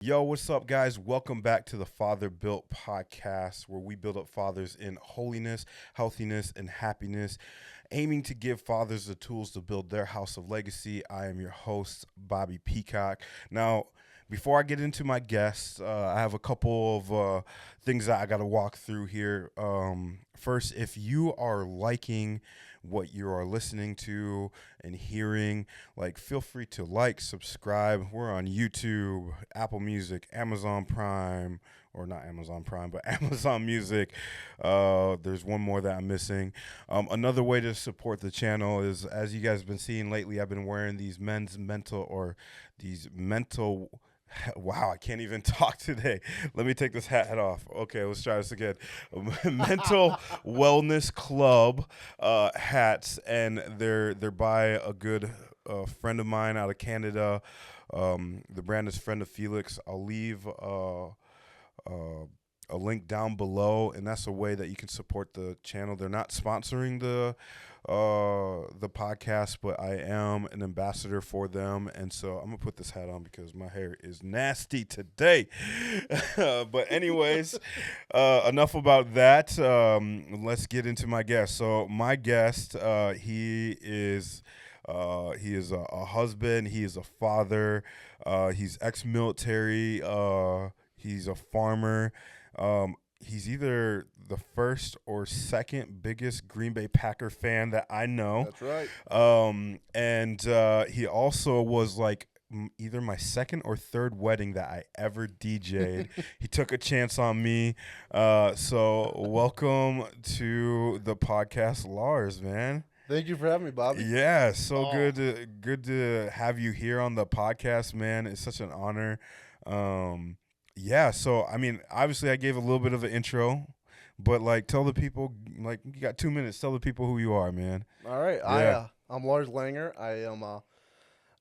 Yo, what's up, guys? Welcome back to the Father Built podcast, where we build up fathers in holiness, healthiness, and happiness, aiming to give fathers the tools to build their house of legacy. I am your host, Bobby Peacock. Now, before I get into my guests, I have a couple of things that I got to walk through here. First, if you are liking what you are listening to and hearing, feel free to subscribe. We're on YouTube, Apple Music, Amazon Prime, or not Amazon Prime, but Amazon Music. There's one more that I'm missing. Another way to support the channel is, as you guys have been seeing lately, I've been wearing these mental. Wow, I can't even talk today. Let me take this hat off. Okay, let's try this again. Mental Wellness Club hats, and they're by a good friend of mine out of Canada. The brand is Friend of Felix. I'll leave a link down below, and that's a way that you can support the channel. They're not sponsoring the podcast, but I am an ambassador for them, and so I'm gonna put this hat on because my hair is nasty today. But anyways, enough about that. Let's get into my guest. So my guest, he is a husband. He is a father. He's ex-military. He's a farmer. He's either the first or second biggest Green Bay Packer fan that I know. That's right. And he also was either my second or third wedding that I ever DJ'd. He took a chance on me. So welcome to the podcast, Lars, man. Thank you for having me, Bobby. Yeah, so good to have you here on the podcast, man. It's such an honor. Yeah, so I mean, obviously I gave a little bit of an intro, but tell the people, you got 2 minutes, tell the people who you are, man. All right. Yeah. I'm Lars Langer. I am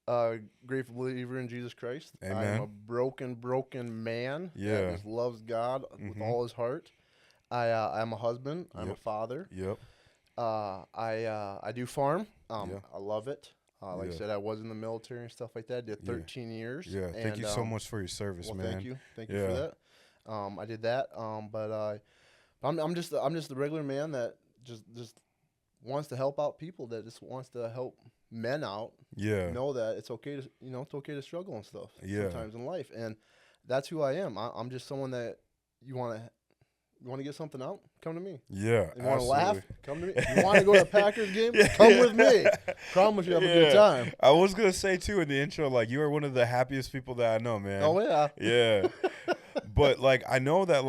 a grateful believer in Jesus Christ. Amen. I am a broken man that just loves God with all his heart. I'm a husband. I'm a father. Yep. I do farm. I love it. I Yeah. said, I was in the military and stuff like that. Did 13 years. Yeah, thank you so much for your service, man. Thank you for that. I did that. But I'm just the regular man that just wants to help out people, that just wants to help men out. Yeah. Know that it's okay to it's okay to struggle and stuff sometimes in life, and that's who I am. I'm just someone that you want to get something out, come to me. Yeah, you want to laugh, come to me. You want to go to a Packers game, come with me. Promise you have a good time. I was gonna say too in the intro, you are one of the happiest people that I know, man. Oh yeah. Yeah. But I know that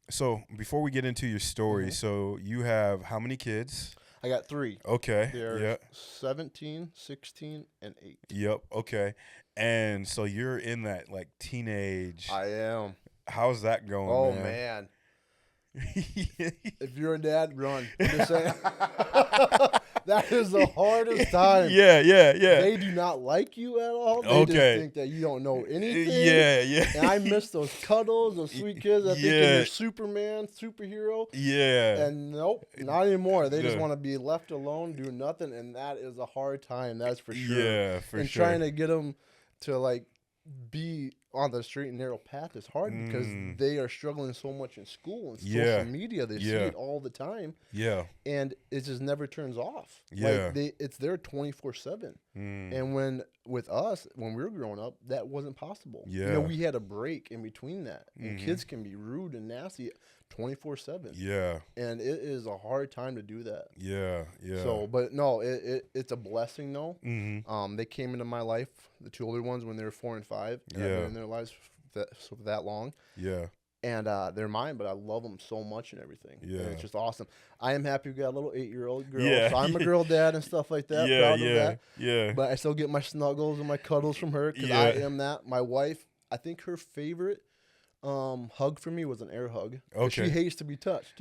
so before we get into your story, so you have how many kids? I got 3. Okay. They're 17, 16, and 8. Yep. Okay. And so you're in that teenage. I am. How's that going? Oh man. If you're a dad, run. I'm just saying. That is the hardest time. Yeah. They do not like you at all. They just think that you don't know anything. Yeah. And I miss those cuddles, those sweet kids. I think you're Superman, superhero. Yeah. And nope, not anymore. They just want to be left alone, do nothing, and that is a hard time. That's for sure. Yeah, for and sure. And trying to get them to be on the straight and narrow path is hard because they are struggling so much in school and social media. They see it all the time. Yeah. And it just never turns off. Yeah. It's there 24/7. And with us, when we were growing up, that wasn't possible. Yeah. We had a break in between that. And kids can be rude and nasty 24/7. Yeah. And it is a hard time to do that. Yeah. So, but no, it's a blessing though. Mm-hmm. They came into my life, the 2 older ones, when they were 4 and 5. And I've been in their lives for that long. Yeah. And they're mine, but I love them so much and everything. Yeah. And it's just awesome. I am happy we got a little 8-year-old girl. Yeah. So I'm a girl dad and stuff like that. Proud of that. Yeah. But I still get my snuggles and my cuddles from her because I am that. My wife, I think her favorite hug for me was an air hug. Okay. She hates to be touched.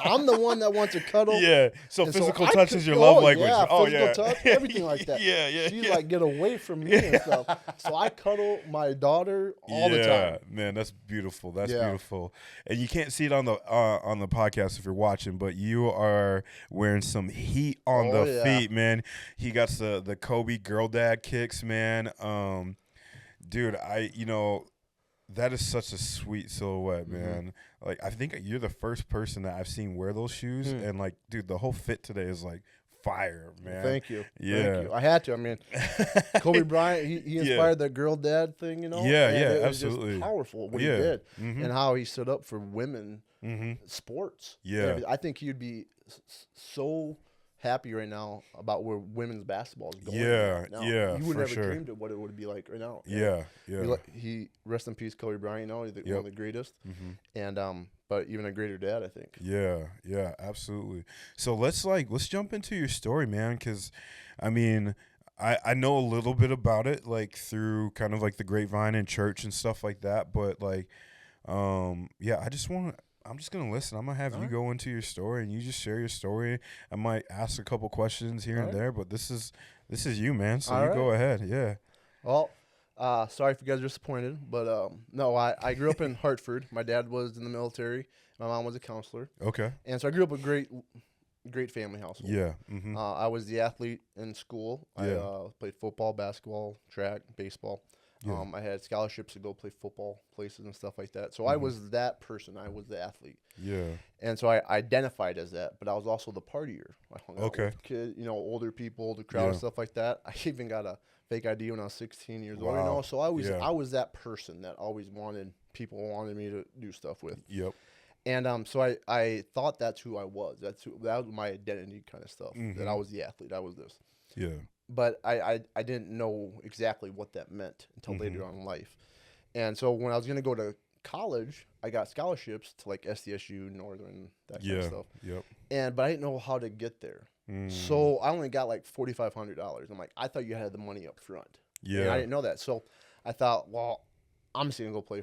I'm the one that wants to cuddle. Yeah. So And physical I touch could- is your love language. Yeah, physical touch, everything like that. Yeah. She's get away from me and stuff. So I cuddle my daughter all the time. Yeah, man, that's beautiful. That's beautiful. And you can't see it on the podcast if you're watching, but you are wearing some heat on the feet, man. He got the Kobe girl dad kicks, man. Dude, that is such a sweet silhouette, man. Like, I think you're the first person that I've seen wear those shoes, and like, dude, the whole fit today is like fire, man. Thank you. Yeah. Thank you. I had to. I mean, Kobe Bryant, he inspired the girl dad thing, you know? Yeah, and yeah, it was absolutely. just powerful what he did Mm-hmm. and how he stood up for women sports. Yeah. I think he'd be so happy right now about where women's basketball is going. Yeah, right now. yeah, You would for never sure. dreamed of what it would be like right now. Yeah, yeah. He rest in peace, Kobe Bryant. You know, he's one of the greatest, and but even a greater dad, I think. Yeah, yeah, absolutely. So let's jump into your story, man, because I mean, I know a little bit about it, like through kind of like the grapevine and church and stuff like that, but like, yeah, I'm just gonna listen. I'm gonna have you go into your story and you just share your story. I might ask a couple questions here and there, but this is you, man. So you go ahead. Yeah. Well, sorry if you guys are disappointed, but no, I grew up in Hartford. My dad was in the military. My mom was a counselor. Okay. And so I grew up a great family household. Yeah. I was the athlete in school. Yeah. I played football, basketball, track, baseball. Yeah. I had scholarships to go play football places and stuff like that. So I was that person. I was the athlete. Yeah. And so I identified as that, but I was also the partier. I hung out Okay. with kids, older people, the crowd, and stuff like that. I even got a fake ID when I was 16 years old. Wow. So I was that person that always people wanted me to do stuff with. Yep. And so I thought that's who I was. That was my identity kind of stuff. That I was the athlete. I was this. Yeah. But I didn't know exactly what that meant until later on in life. And so when I was going to go to college, I got scholarships to like SDSU, Northern, that kind of stuff. Yep. But I didn't know how to get there. So I only got like $4,500. I'm like, I thought you had the money up front. Yeah. And I didn't know that. So I thought, well, I'm just gonna go play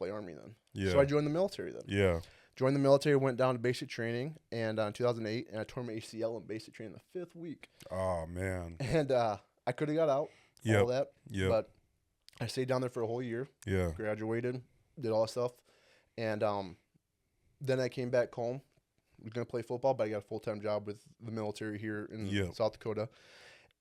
Army then. Yeah. So I joined the military then. Yeah. Joined the military, went down to basic training, and in 2008, and I tore my ACL in basic training the 5th week. Oh man. And I could have got out, all that. Yeah. But I stayed down there for a whole year. Yeah. Graduated, did all that stuff, and then I came back home. Was gonna play football, but I got a full-time job with the military here in South Dakota.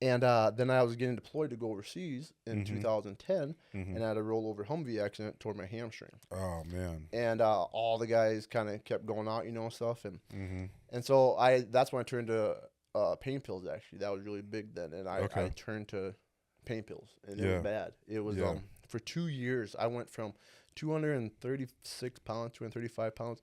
And then I was getting deployed to go overseas in 2010, and I had a rollover Humvee accident, tore my hamstring. Oh man. And all the guys kind of kept going out, stuff, and so that's when I turned to pain pills. Actually, that was really big then, and I turned to pain pills, and it was bad. It was for 2 years I went from 236 pounds, 235 pounds,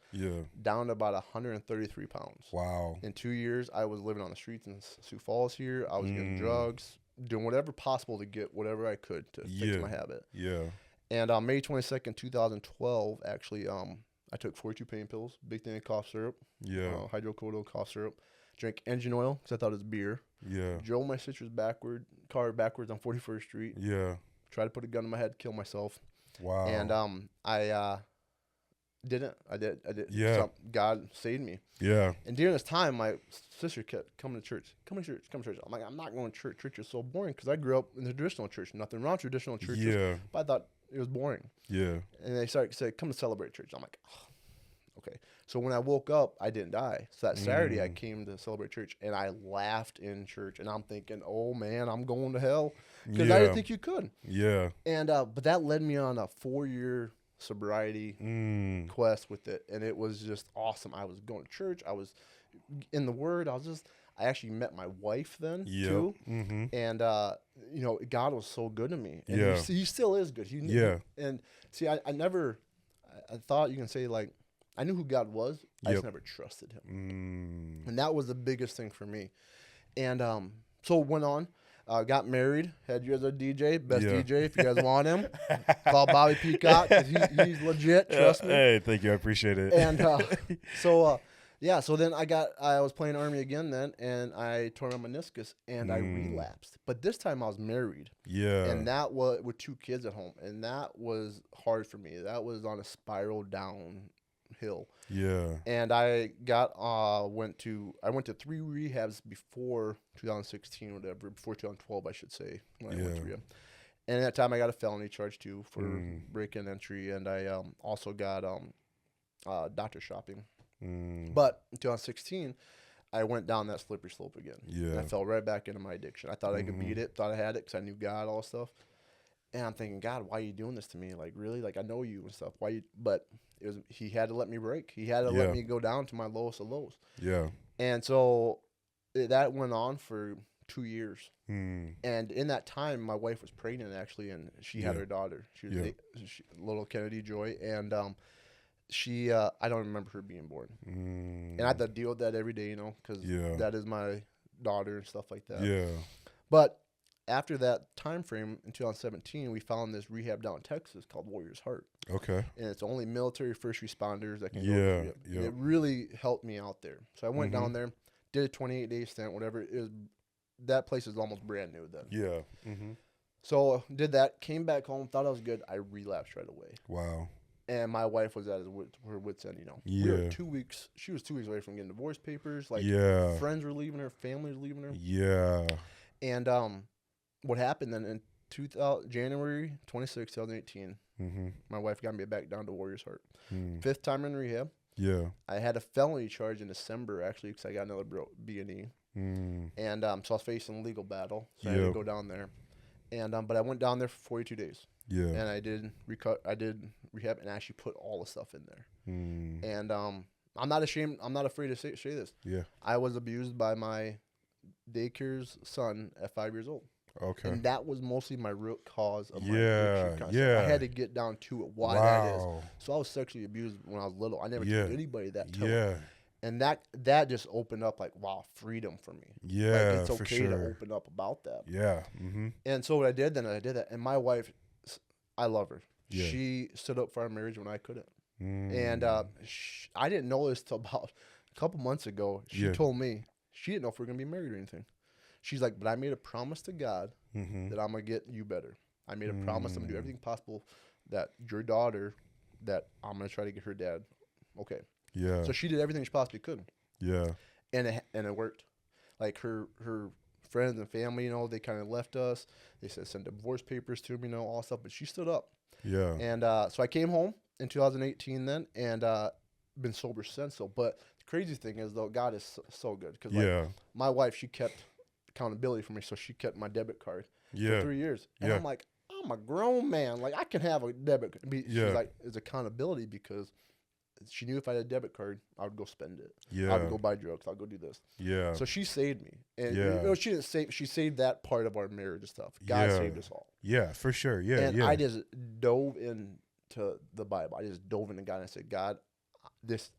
down to about 133 pounds. Wow. In 2 years, I was living on the streets in Sioux Falls here. I was getting drugs, doing whatever possible to get whatever I could to fix my habit. Yeah. And on May 22nd, 2012, actually, I took 42 pain pills, big thing of cough syrup, hydrocodone cough syrup, drank engine oil because I thought it was beer. Yeah. Drove my sister's car backwards on 41st Street. Yeah. Tried to put a gun in my head, kill myself. Wow. And I didn't. I did. Yeah. God saved me. Yeah. And during this time, my sister kept coming to church. Come to church. I'm like, I'm not going to church. Church is so boring because I grew up in the traditional church. Nothing wrong with traditional churches. Yeah. But I thought it was boring. Yeah. And they said, come to Celebrate Church. I'm like, oh, okay. So when I woke up, I didn't die. So that Saturday, I came to Celebrate Church, and I laughed in church. And I'm thinking, oh, man, I'm going to hell. Because I didn't think you could. Yeah. And but that led me on a 4-year sobriety quest with it. And it was just awesome. I was going to church. I was in the Word. I actually met my wife then, too. And, God was so good to me. And he still is good. And see, I thought you can say, like, I knew who God was. I just never trusted him. And that was the biggest thing for me. And so went on, got married, had you as a DJ, best DJ if you guys want him. Call Bobby Peacock because he's legit, trust me. Hey, thank you. I appreciate it. And so then I was playing Army again then, and I tore my meniscus, and I relapsed. But this time I was married. Yeah. And that was with 2 kids at home, and that was hard for me. That was on a spiral downhill. Yeah. And I went to 3 rehabs before 2016 or whatever, before 2012 I should say, when I went to rehab. And at that time I got a felony charge too for break-in entry, and I also got doctor shopping. But in 2016 I went down that slippery slope again. Yeah. And I fell right back into my addiction. I thought I could beat it, thought I had it because I knew God, all that stuff. And I'm thinking, God, why are you doing this to me? Like, really? Like, I know you and stuff. Why you? But he had to let me break. He had to let me go down to my lowest of lows. Yeah. And so that went on for 2 years. And in that time, my wife was pregnant, actually, and she had her daughter. She was little Kennedy Joy. And I don't remember her being born. And I had to deal with that every day, because that is my daughter and stuff like that. Yeah. But after that time frame in 2017, we found this rehab down in Texas called Warrior's Heart. Okay. And it's only military first responders that can go. Yeah. It really helped me out there. So I went down there, did a 28-day stint, whatever. That place is almost brand new then. Yeah. So did that, came back home, thought I was good. I relapsed right away. Wow. And my wife was at her wit's end, Yeah. We were 2 weeks. She was 2 weeks away from getting divorce papers. Like, friends were leaving her, family was leaving her. Yeah. And what happened then in January 26, 2018, my wife got me back down to Warrior's Heart. 5th time in rehab. Yeah. I had a felony charge in December, actually, because I got another B&E. And so I was facing a legal battle, so I had to go down there. And but I went down there for 42 days. Yeah. And I did rehab and actually put all the stuff in there. And I'm not ashamed. I'm not afraid to say this. Yeah. I was abused by my daycare's son at 5 years old. Okay. And that was mostly my root cause of my addiction. addiction. Yeah. I had to get down to it, why that is. So I was sexually abused when I was little. I never told anybody that. And that just opened up, like, wow, freedom for me. Yeah, like, it's okay to open up about that. Yeah. And so what I did then, I did that. And my wife, I love her. Yeah. She stood up for our marriage when I couldn't. And I didn't know this till about a couple months ago. She told me she didn't know if we were going to be married or anything. She's like, but I made a promise to God that I'm going to get you better. I made a promise I'm going to do everything possible that your daughter, that I'm going to try to get her dad. Okay. Yeah. So she did everything she possibly could. Yeah. And it worked. Like, her friends and family, they kind of left us. They said send divorce papers to me, all stuff. But she stood up. Yeah. And so I came home in 2018 then, and been sober since. But the crazy thing is, though, God is so good. Because my wife, she kept accountability for me, so she kept my debit card for 3 years. And I'm like, I'm a grown man. Like, I can have a debit card. She's like, it's accountability, because she knew if I had a debit card, I would go spend it. I would go buy drugs. I'll go do this. Yeah. So she saved me. And she didn't save. She saved that part of our marriage and stuff. God saved us all. Yeah, for sure. Yeah. And I just dove into the Bible. I just dove into God and I said, God,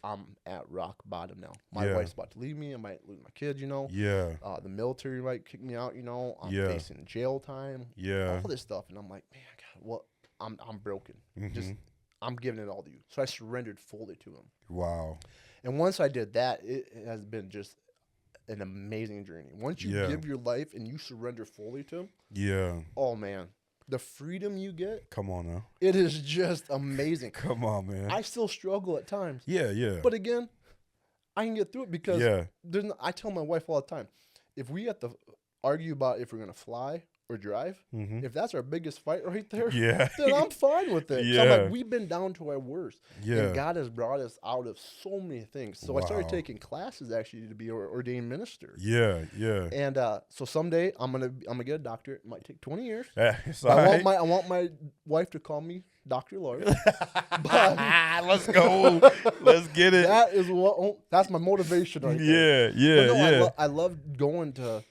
I'm at rock bottom now. My wife's about to leave me. I might lose my kids, Yeah. The military might kick me out, I'm facing jail time. Yeah. All this stuff. And I'm like, man, God, I'm broken. Just I'm giving it all to you. So I surrendered fully to him. Wow. And once I did that, it has been just an amazing journey. Once you give your life and you surrender fully to him. Yeah. Oh, man. The freedom you get. Come on now. It is just amazing. Come on, man. I still struggle at times. Yeah. But again, I can get through it because I tell my wife all the time, if we have to argue about if we're going to fly or drive, if that's our biggest fight right there, then I'm fine with it. I'm like, we've been down to our worst. And God has brought us out of so many things. So I started taking classes actually to be an ordained minister. Yeah. And so someday I'm gonna get a doctorate. It might take 20 years. I want my wife to call me Dr. Lars. Let's go. Let's get it. That's my motivation right there. Yeah. I love going to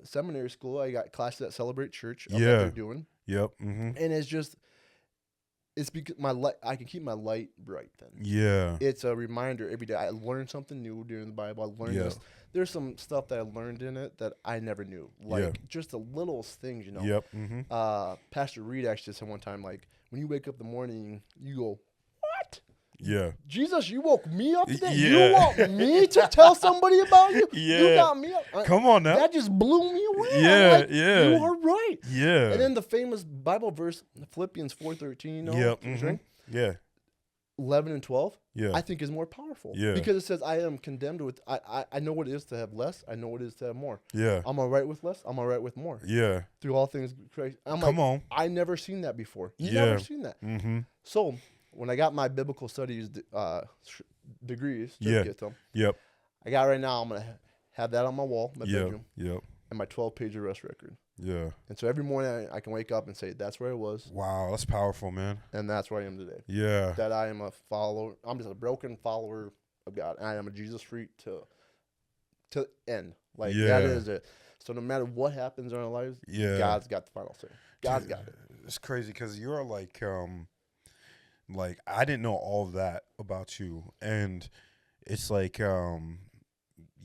seminary school. I got classes at Celebrate Church. What they're doing. Yep. And it's because I can keep my light bright then. Yeah. It's a reminder every day. I learned something new during the Bible. I learned this. There's some stuff that I learned in it that I never knew. Like just the littlest things, Yep. Pastor Reed actually said one time, like, when you wake up in the morning, you go, what? Yeah. Jesus, you woke me up today? You want me to tell somebody about you? You got me up. Come on now. That just blew me away. Yeah. You are right. Yeah. And then the famous Bible verse, Philippians 4:13, Yeah. 11 and 12, Yeah. I think is more powerful. Yeah. Because it says, I am condemned with, I know what it is to have less. I know what it is to have more. Yeah. I'm all right with less. I'm all right with more. Yeah. Through all things, Christ. Come on. I never seen that before. Never seen that. So when I got my biblical studies degrees, get them. Yep. I got right now, I'm going to have that on my wall, my bedroom. Yep. And my 12-page arrest record. Yeah. And so every morning I can wake up and say, that's where I was. Wow, that's powerful, man. And that's where I am today. Yeah. That I am a follower. I'm just a broken follower of God. And I am a Jesus freak to end. Like, that is it. So no matter what happens in our lives, God's got the final say. God's got it. It's crazy because you're like I didn't know all of that about you. And it's like,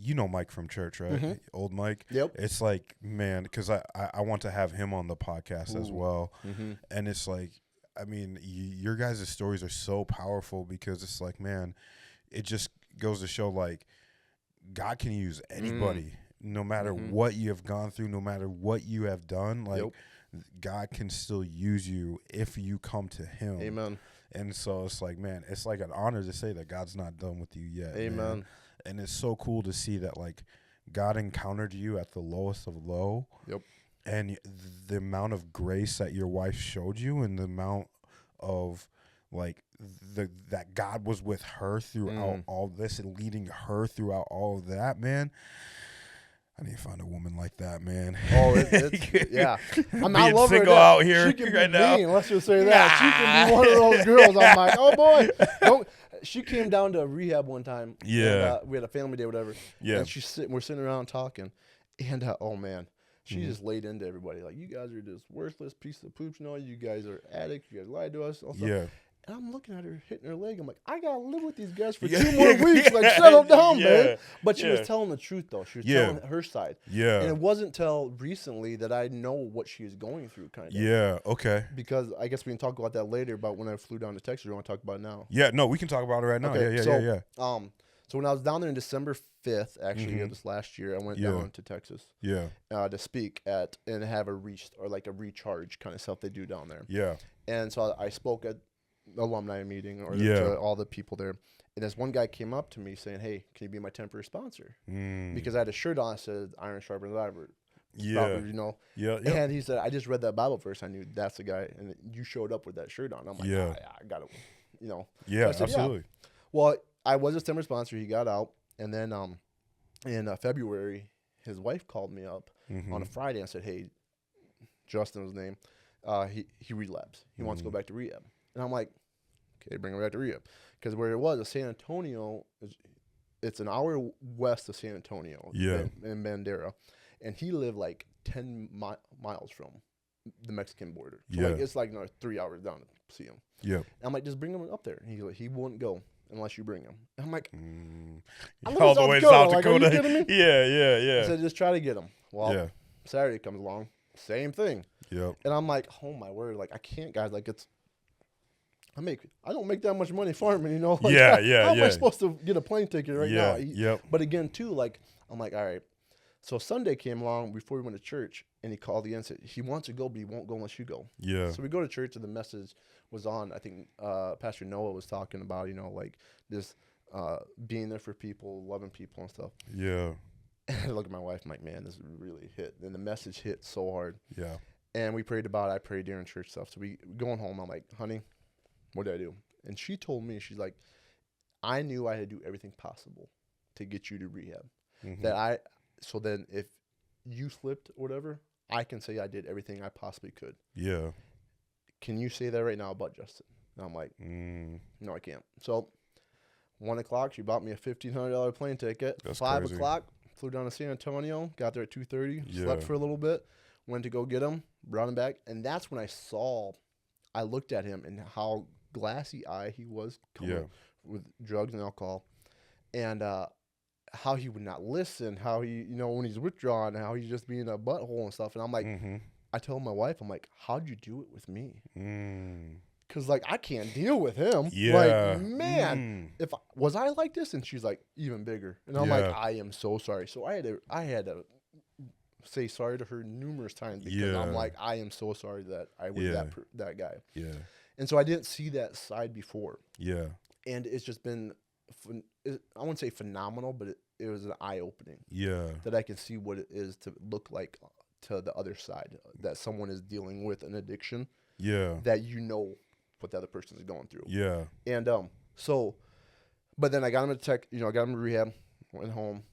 you know Mike from church, right? Mm-hmm. Old Mike. Yep. It's like, man, because I want to have him on the podcast as well. Mm-hmm. And it's like, I mean, your guys' stories are so powerful because it's like, man, it just goes to show, like, God can use anybody, no matter what you have gone through, no matter what you have done. Like, God can still use you if you come to Him. Amen. And so it's like, man, it's like an honor to say that God's not done with you yet. Amen. Man. And it's so cool to see that, like, God encountered you at the lowest of low. Yep. And the amount of grace that your wife showed you, and the amount of, like, that God was with her throughout all this and leading her throughout all of that, man. I need to find a woman like that, man. Oh, it's yeah. I'm not being single out here she can right be now. Mean, let's just say that. She can be one of those girls. I'm like, oh boy. She came down to rehab one time. Yeah. And, we had a family day, whatever. Yeah. And we're sitting around talking, and oh man, she just laid into everybody like, you guys are just worthless pieces of poops. You guys are addicts. You guys lied to us. Yeah. And I'm looking at her hitting her leg. I'm like, I gotta live with these guys for 2 more weeks. Like, settle down, man. But she was telling the truth, though. She was telling her side. Yeah. And it wasn't until recently that I know what she is going through, kind of. Yeah. Okay. Because I guess we can talk about that later. About when I flew down to Texas. You want to talk about it now? Yeah. No, we can talk about it right now. Okay, Yeah. So when I was down there in December 5th, actually, of this last year, I went down to Texas. Yeah. To speak at and have a recharge kind of stuff they do down there. Yeah. And so I spoke at alumni meeting to all the people there, and this one guy came up to me saying, hey, can you be my temporary sponsor? Because I had a shirt on that said iron sharpens iron. And he said, I just read that Bible verse, I knew that's the guy, and you showed up with that shirt on. I'm like, I got it, so said, absolutely. Well, I was a temporary sponsor. He got out, and then in February his wife called me up on a Friday and said, hey, Justin was his name, he relapsed, he wants to go back to rehab. And I'm like, okay, bring him back to rehab. Because where it was, San Antonio, it's an hour west of San Antonio in Bandera. And he lived like 10 miles from the Mexican border. So it's like 3 hours down to see him. Yeah. And I'm like, just bring him up there. And he wouldn't go unless you bring him. And I'm like, all the way to South Dakota. Are you kidding me? Yeah. I said, just try to get him. Well, Saturday comes along, same thing. Yep. And I'm like, oh my word, like, I can't, guys, like, I don't make that much money farming, Like, how am I supposed to get a plane ticket right now? Yep. But again, too, like, I'm like, all right. So Sunday came along before we went to church, and he called again and said, he wants to go, but he won't go unless you go. Yeah. So we go to church, and the message was on, I think Pastor Noah was talking about, like, this being there for people, loving people and stuff. Yeah. And I look at my wife, I'm like, man, this really hit. And the message hit so hard. Yeah. And we prayed about it. I prayed during church stuff. So we going home, I'm like, honey, what did I do? And she told me, she's like, I knew I had to do everything possible to get you to rehab. So then if you slipped or whatever, I can say I did everything I possibly could. Yeah. Can you say that right now about Justin? And I'm like, no, I can't. So 1 o'clock, she bought me a $1,500 plane ticket. That's 5 crazy. o'clock, flew down to San Antonio, got there at 2:30, Yeah. slept for a little bit, went to go get him, brought him back. And that's when I looked at him and how glassy eye he was with drugs and alcohol, and how he would not listen, how he, when he's withdrawn, how he's just being a butthole and stuff. And I'm like, I told my wife, I'm like, how'd you do it with me? Because, like, I can't deal with him. Yeah. Like, man, was I like this? And she's like, even bigger. And I'm like, I am so sorry. So I had to say sorry to her numerous times because I'm like, I am so sorry that I was that guy. Yeah. And so I didn't see that side before. Yeah. And it's just been, I wouldn't say phenomenal, but it was an eye-opening. Yeah. That I can see what it is to look like to the other side, that someone is dealing with an addiction. Yeah. That what the other person is going through. Yeah. And so, but then I got him I got him to rehab, went home,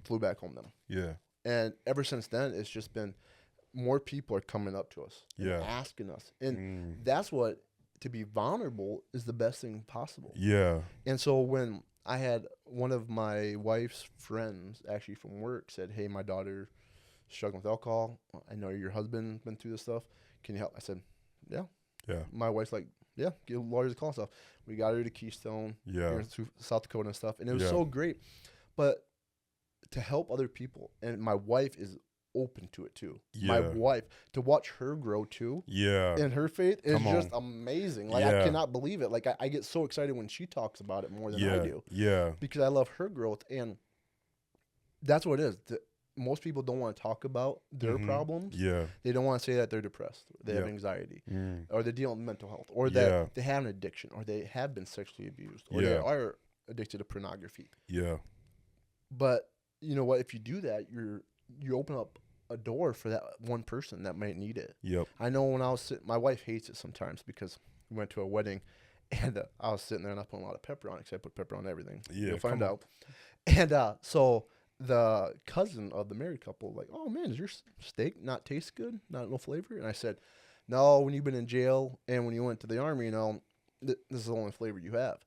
flew back home then. Yeah. And ever since then, it's just been more people are coming up to us and asking us. And that's what, to be vulnerable is the best thing possible. Yeah. And so when I had one of my wife's friends actually from work said, hey, my daughter struggling with alcohol. I know your husband been through this stuff. Can you help? I said, yeah. Yeah. My wife's like, yeah, give Lars a call and stuff. We got her to Keystone, here in South Dakota and stuff. And it was so great. But to help other people, and my wife is open to it too. My wife, to watch her grow too. In her faith is just amazing. Like I cannot believe it. Like I get so excited when she talks about it more than I do. Because I love her growth, and that's what it is. Most people don't want to talk about their problems. They don't want to say that they're depressed, or they have anxiety, or they're dealing with mental health, or that they have an addiction, or they have been sexually abused, or they are addicted to pornography. But you know what? If you do that, you open up a door for that one person that might need it. I know when I was sitting, my wife hates it sometimes because we went to a wedding, and I was sitting there and I put a lot of pepper on it because I put pepper on everything. You'll find out. And so the cousin of the married couple like, oh man, does your steak not taste good? No flavor? And I said, no, when you've been in jail and when you went to the army, this is the only flavor you have.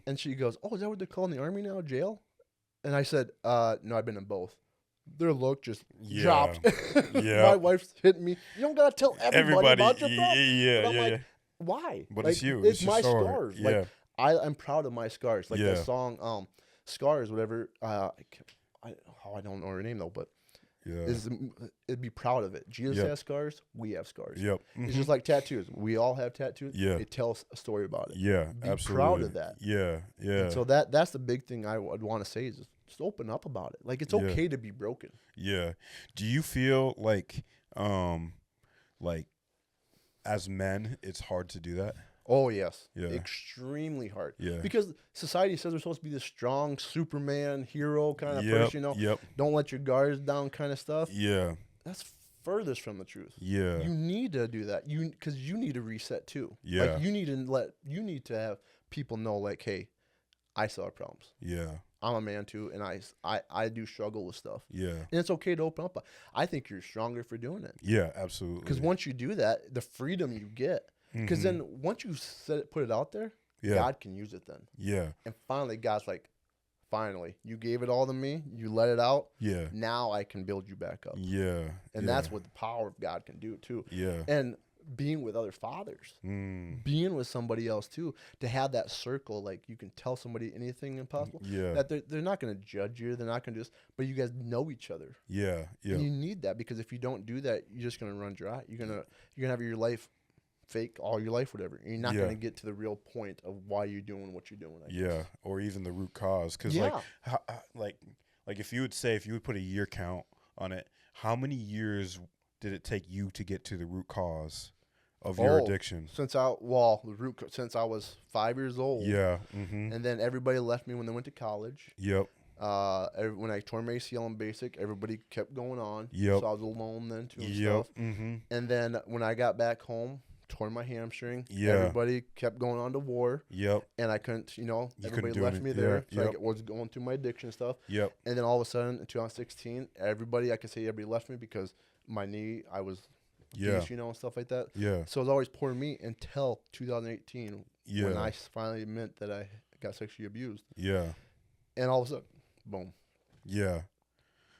And she goes, oh, is that what they're calling the army now, jail? And I said, no, I've been in both. Their look just dropped. My wife's hitting me. You don't got to tell everybody about your problem. Why? But like, it's you. It's my scars. Like, I'm proud of my scars. Like that song, Scars, whatever. I don't know her name, though, but it'd be proud of it. Jesus has scars. We have scars. It's just like tattoos. We all have tattoos. It tells a story about it. Be absolutely. Proud of that. And so that's the big thing I would want to say is just open up about it. Like, it's okay to be broken. Do you feel like as men, it's hard to do that? Oh, yes. Extremely hard. Because society says we're supposed to be this strong Superman hero kind of person, Don't let your guards down kind of stuff. That's furthest from the truth. You need to do that. Because you need to reset too. Like, you need to have people know, like, hey, I still have problems. I'm a man too, and I do struggle with stuff. And it's okay to open up. I think you're stronger for doing it. Absolutely. Because once you do that, the freedom you get. Because then once you put it out there, God can use it then. And finally, God's like, finally, you gave it all to me. You let it out. Now I can build you back up. And that's what the power of God can do too. And being with other fathers, being with somebody else too, to have that circle, like you can tell somebody anything impossible. That they're not going to judge you. They're not going to just, but you guys know each other. And you need that, because if you don't do that, you're just going to run dry. You're gonna have your life fake all your life, whatever. You're not going to get to the real point of why you're doing what you're doing. I guess. Or even the root cause. Because like if you would put a year count on it, how many years did it take you to get to the root cause of your addiction? Since I was 5 years old. And then everybody left me when they went to college. When I tore my ACL in basic, everybody kept going on. So I was alone then too. And stuff. And then when I got back home, tore my hamstring. Everybody kept going on to war. And I couldn't, everybody left me there. So I was going through my addiction stuff. And then all of a sudden in 2016, everybody left me because my knee, I was and stuff like that. So it was always poor me until 2018 when I finally admit that I got sexually abused. And all of a sudden, boom.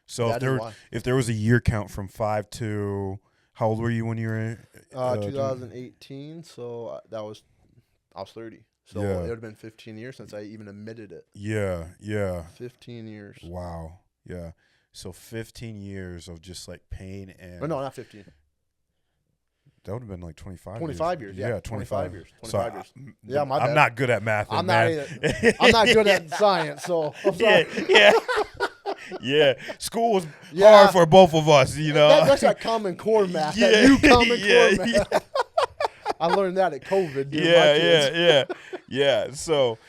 So if there was a year count from 5 to, how old were you when you were in? 2018. So I was 30. So it would have been 15 years since I even admitted it. 15 years. Wow. So 15 years of just like pain and. No, not 15. That would have been like 25 years. Yeah, 25 years. 25 years. My bad. I'm not good at math. I'm not good at science, so I'm sorry. School was hard for both of us, That's like Common Core math. Common Core math. I learned that at COVID. So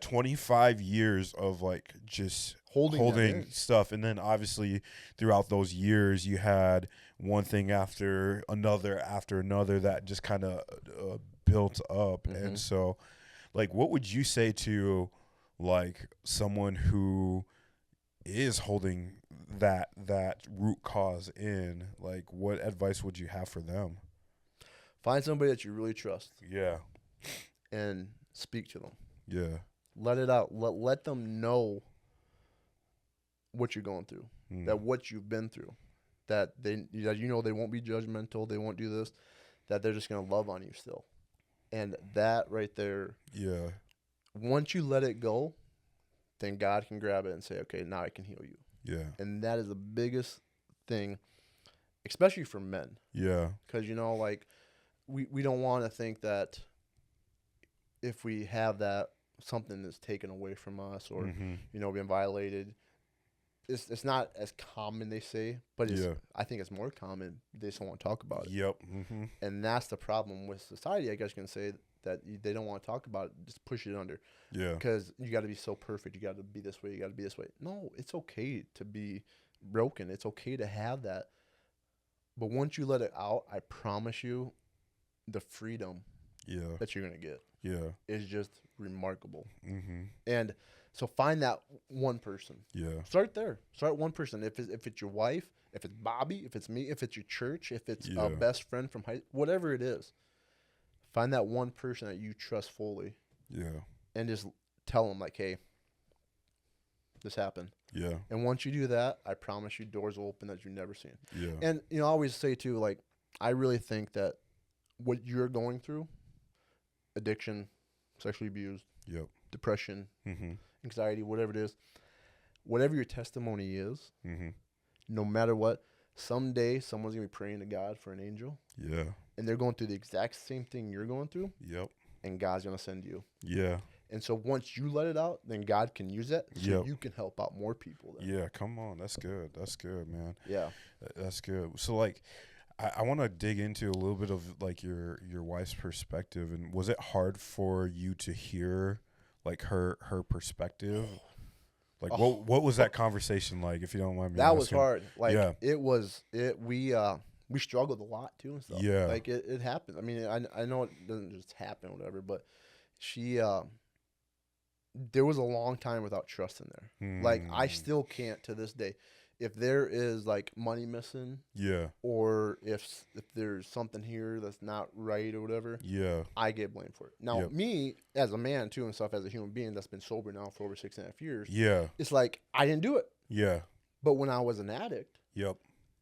25 years of like just holding stuff, and then obviously throughout those years you had one thing after another that just kind of built up. And so, like, what would you say to like someone who is holding that root cause in, like, what advice would you have for them? Find somebody that you really trust. Yeah. And speak to them. Yeah. Let it out. Let them know what you're going through, that what you've been through, that they won't be judgmental, they won't do this, that they're just going to love on you still. And that right there. Yeah. Once you let it go, then God can grab it and say, okay, now I can heal you. Yeah. And that is the biggest thing, especially for men. Yeah. Because, like, we don't want to think that if we have that, something is taken away from us or, being violated. It's not as common, they say, but I think it's more common. They just don't want to talk about it. Yep. And that's the problem with society, I guess you can say, that they don't want to talk about it. Just push it under. Yeah. Because you got to be so perfect. You got to be this way. You got to be this way. No, it's okay to be broken. It's okay to have that. But once you let it out, I promise you, the freedom that you're going to get is just remarkable. And so find that one person. Yeah. Start there. Start one person. If it's your wife, if it's Bobby, if it's me, if it's your church, if it's a best friend from high, whatever it is, find that one person that you trust fully. Yeah. And just tell them, like, hey, this happened. Yeah. And once you do that, I promise you doors will open that you've never seen. Yeah. And, I always say, too, like, I really think that what you're going through, addiction, sexually abused, depression, anxiety, whatever it is, whatever your testimony is, no matter what, someday someone's going to be praying to God for an angel. Yeah. And they're going through the exact same thing you're going through. Yep. And God's going to send you. Yeah. And so once you let it out, then God can use that so you can help out more people. Then. Yeah, come on. That's good. That's good, man. Yeah. That's good. So, like, I want to dig into a little bit of, like, your wife's perspective. And was it hard for you to hear, like, her perspective? Like, what was that conversation like, if you don't mind me asking? That was hard. Like, we struggled a lot, too, and stuff. Yeah. Like, it happened. I mean, I know it doesn't just happen or whatever, but she, there was a long time without trust in there. Like, I still can't, to this day, if there is, like, money missing, or if there's something here that's not right or whatever, I get blamed for it. Now, me, as a man, too, and stuff, as a human being that's been sober now for over 6.5 years, it's like, I didn't do it. Yeah. But when I was an addict,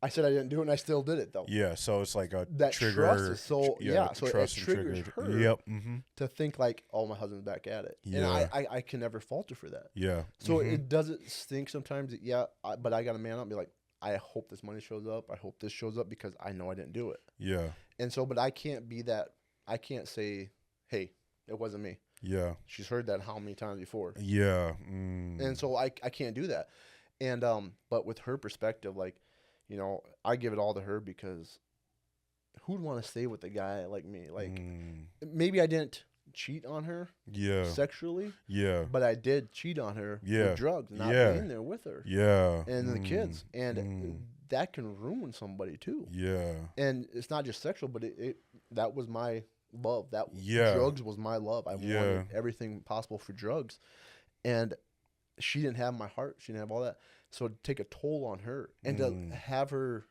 I said I didn't do it, and I still did it, though. Yeah, so it's like that trigger. Trust is so, so it triggers her to think, like, oh, my husband's back at it. Yeah. And I can never falter for that. Yeah. So it doesn't stink sometimes, but I got to man up and be like, I hope this money shows up. I hope this shows up because I know I didn't do it. Yeah. And so, but I can't be that. I can't say, hey, it wasn't me. Yeah. She's heard that how many times before. Yeah. And so I can't do that. And but with her perspective, like, I give it all to her because who'd want to stay with a guy like me? Like, maybe I didn't cheat on her sexually, but I did cheat on her with drugs, not being there with her, and the kids, and that can ruin somebody too. Yeah, and it's not just sexual, but that was my love. That drugs was my love. I wanted everything possible for drugs, and she didn't have my heart. She didn't have all that. So to take a toll on her and to have her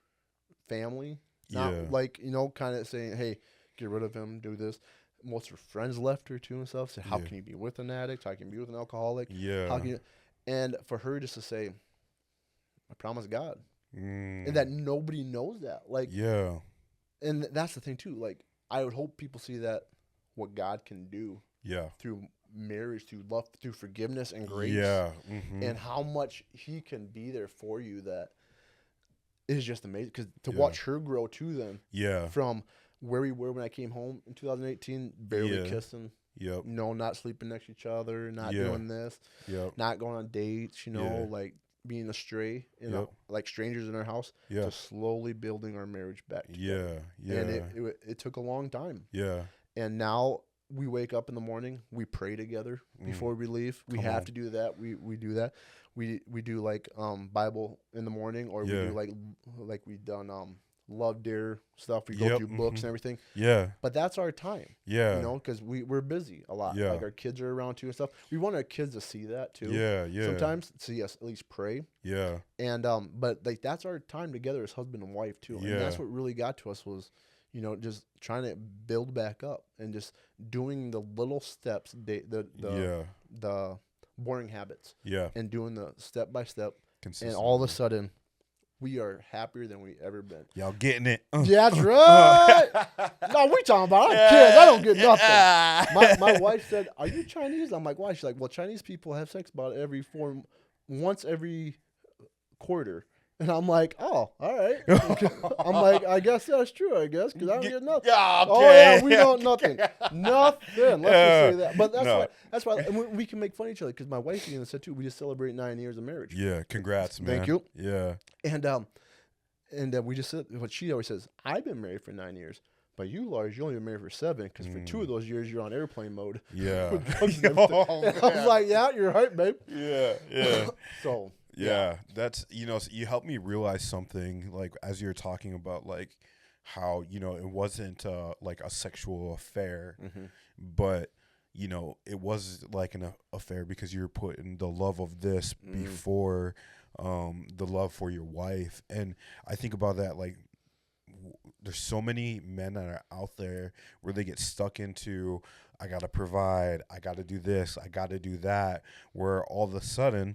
family, not like, kind of saying, hey, get rid of him, do this. Most of her friends left her too and stuff. Said, how can you be with an addict? How can you be with an alcoholic? Yeah. How can you? And for her just to say, I promise God. And that nobody knows that. Like, and that's the thing too. Like, I would hope people see that what God can do through marriage, through love, through forgiveness and grace, and how much He can be there for you, that is just amazing. Because to watch her grow too, then from where we were when I came home in 2018, barely kissing, not sleeping next to each other, not doing this, not going on dates, like being astray, like strangers in our house, to slowly building our marriage back together. And it took a long time. And now we wake up in the morning, we pray together before we leave. We have to do that. We do that. We do like Bible in the morning, or we do like we done love Dare stuff. We go through books and everything. Yeah. But that's our time. Yeah. You know, because we're busy a lot. Yeah. Like our kids are around too and stuff. We want our kids to see that too. Yeah. Yeah. Sometimes see us at least pray. Yeah. And but like that's our time together as husband and wife too. Yeah. And that's what really got to us was, you know, just trying to build back up and just doing the little steps, the boring habits. Yeah. And doing the step by step. And Consistent. all of a sudden, we are happier than we ever been. Y'all getting it? Yeah, that's right. No, we talking about our kids. I don't get nothing. My wife said, "Are you Chinese?" I'm like, "Why?" She's like, "Well, Chinese people have sex about once every quarter." And I'm like, "Oh, all right." I'm like, "I guess that's true. I guess because I don't get nothing." Yeah, okay. Oh yeah, we don't nothing. Nothing. Let's just say that. But that's why and we can make fun of each other because my wife even said too. We just celebrate 9 years of marriage. Yeah, congrats, man. Thank you. Yeah. And we just said what she always says. I've been married for 9 years, but you, Lars, you only been married for 7 because for 2 of those years you're on airplane mode. Yeah. With drugs and everything. I was like, yeah, you're right, babe. Yeah. Yeah. So. Yeah, that's, you know, you helped me realize something, like, as you're talking about, like, how, you know, it wasn't, like, a sexual affair, but, you know, it was, like, an affair because you're putting the love of this before the love for your wife. And I think about that, like, there's so many men that are out there where they get stuck into, I got to provide, I got to do this, I got to do that, where all of a sudden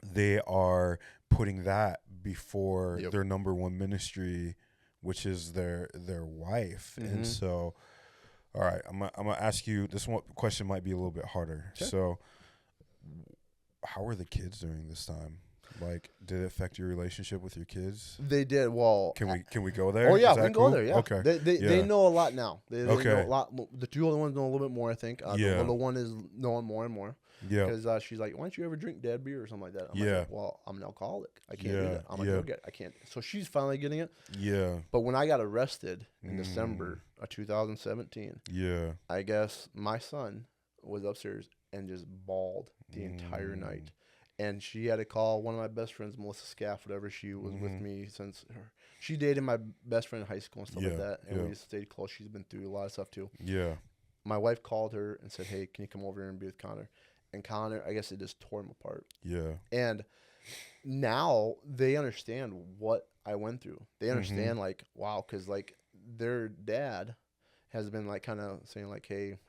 they are putting that before their number one ministry, which is their wife. And so, all right, I'm gonna ask you this one question. Might be a little bit harder. Sure. So, how are the kids during this time? Like, did it affect your relationship with your kids? They did. Well, can we go there? Oh yeah, we can go there. Yeah. Okay. They know a lot now. They know a lot. The 2 other ones know a little bit more. I think. The little one is knowing more and more. Yeah. Because she's like, "Why don't you ever drink dad beer or something like that?" I'm like, "Well, I'm an alcoholic. I can't do that. I'm a drug addict. I can't." So she's finally getting it. Yeah. But when I got arrested in December of 2017, I guess my son was upstairs and just bawled the entire night. And she had to call one of my best friends, Melissa Scaff, whatever. She was with me since she dated my best friend in high school and stuff like that. And we just stayed close. She's been through a lot of stuff too. Yeah. My wife called her and said, "Hey, can you come over here and be with Connor?" And Connor, I guess it just tore him apart. Yeah. And now they understand what I went through. They understand, like, wow, because, like, their dad has been, like, kind of saying, like, hey,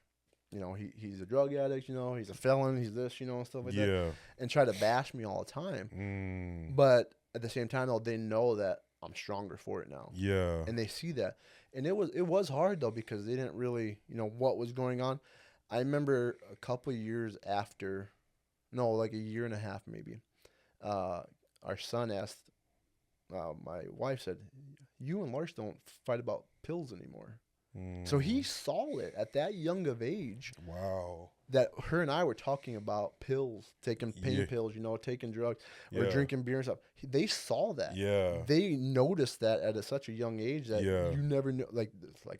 you know, he's a drug addict, you know, he's a felon, he's this, you know, and stuff like that. And try to bash me all the time. But at the same time, though, they know that I'm stronger for it now. Yeah. And they see that. And it was hard, though, because they didn't really, you know, what was going on. I remember a couple of years after, like a year and a half maybe, our son asked, my wife said, "You and Lars don't fight about pills anymore." So he saw it at that young of age. Wow. That her and I were talking about pills, taking pain pills, you know, taking drugs, or drinking beer and stuff. They saw that. Yeah. They noticed that at such a young age that you never knew, like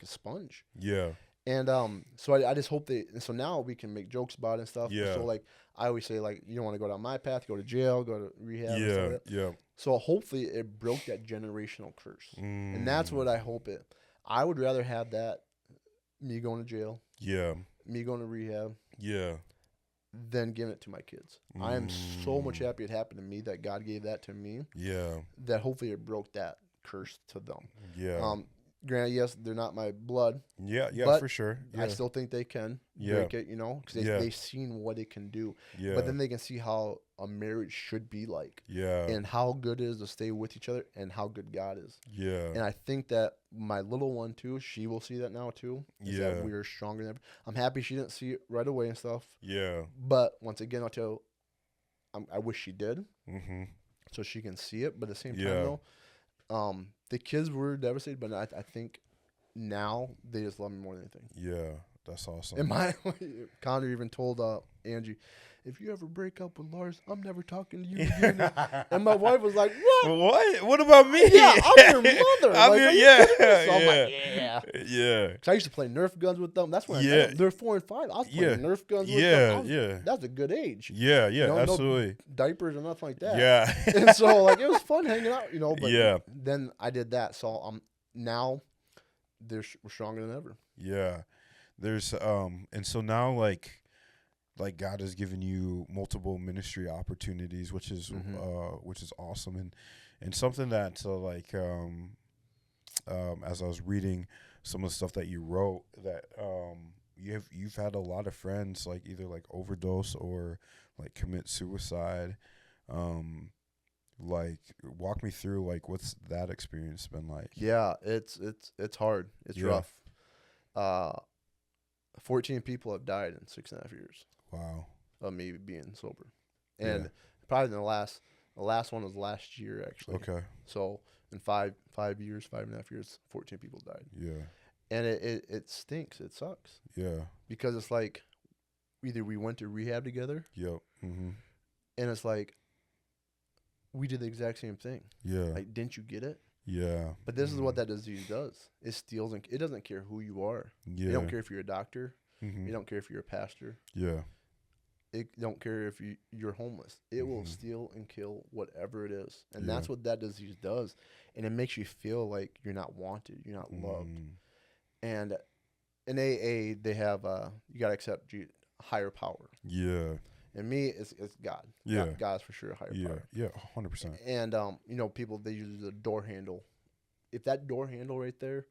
a sponge. Yeah. And so I just hope so now we can make jokes about it and stuff. Yeah. So, like, I always say, like, you don't want to go down my path, go to jail, go to rehab. And stuff like that. Yeah. So hopefully it broke that generational curse. And that's what I hope it. I would rather have that, me going to jail. Yeah. Me going to rehab. Yeah. Than giving it to my kids. I am so much happy it happened to me, that God gave that to me. Yeah. That hopefully it broke that curse to them. Yeah. Granted, yes, they're not my blood. Yeah, but for sure. Yeah. I still think they can break it, you know, because they've seen what it can do. Yeah. But then they can see how a marriage should be like. Yeah. And how good it is to stay with each other and how good God is. Yeah. And I think that my little one, too, she will see that now, too. Yeah. That we are stronger than ever. I'm happy she didn't see it right away and stuff. Yeah. But once again, I'll tell you, I wish she did. So she can see it. But at the same time, though, the kids were devastated, but I think now they just love me more than anything. Yeah. That's awesome. And my Connor even told Angie, if you ever break up with Lars, I'm never talking to you again. And my wife was like, what? What? What about me? Yeah, I'm your mother. I'm like, your, so I'm like, yeah. Because I used to play Nerf guns with them. That's when I met them. They're 4 and 5. I was playing Nerf guns with them. That's a good age. Yeah, absolutely. No diapers or nothing like that. Yeah. And so, like, it was fun hanging out, But then I did that. So now we're stronger than ever. Yeah. There's and so now like God has given you multiple ministry opportunities, which is awesome, and something that as I was reading some of the stuff that you wrote, that you've had a lot of friends like either like overdose or like commit suicide. Like walk me through like what's that experience been like? Yeah, it's hard. It's rough. 14 people have died in 6.5 years. Wow. Of me being sober. And probably the last one was last year, actually. Okay. So in 5.5 years, 14 people died. Yeah. And it stinks. It sucks. Yeah. Because it's like either we went to rehab together. Yep. Mm-hmm. And it's like we did the exact same thing. Yeah. Like, didn't you get it? Yeah. But this is what that disease does. It steals, and it doesn't care who you are. Yeah. It don't care if you're a doctor. Mm-hmm. It don't care if you're a pastor. Yeah. It don't care if you're homeless. It will steal and kill whatever it is. And that's what that disease does. And it makes you feel like you're not wanted. You're not loved. And in AA, they have, you got to accept higher power. Yeah. And me, it's God. Yeah. God's for sure a higher power. Yeah, 100%. And, people, they use the door handle. If that door handle right there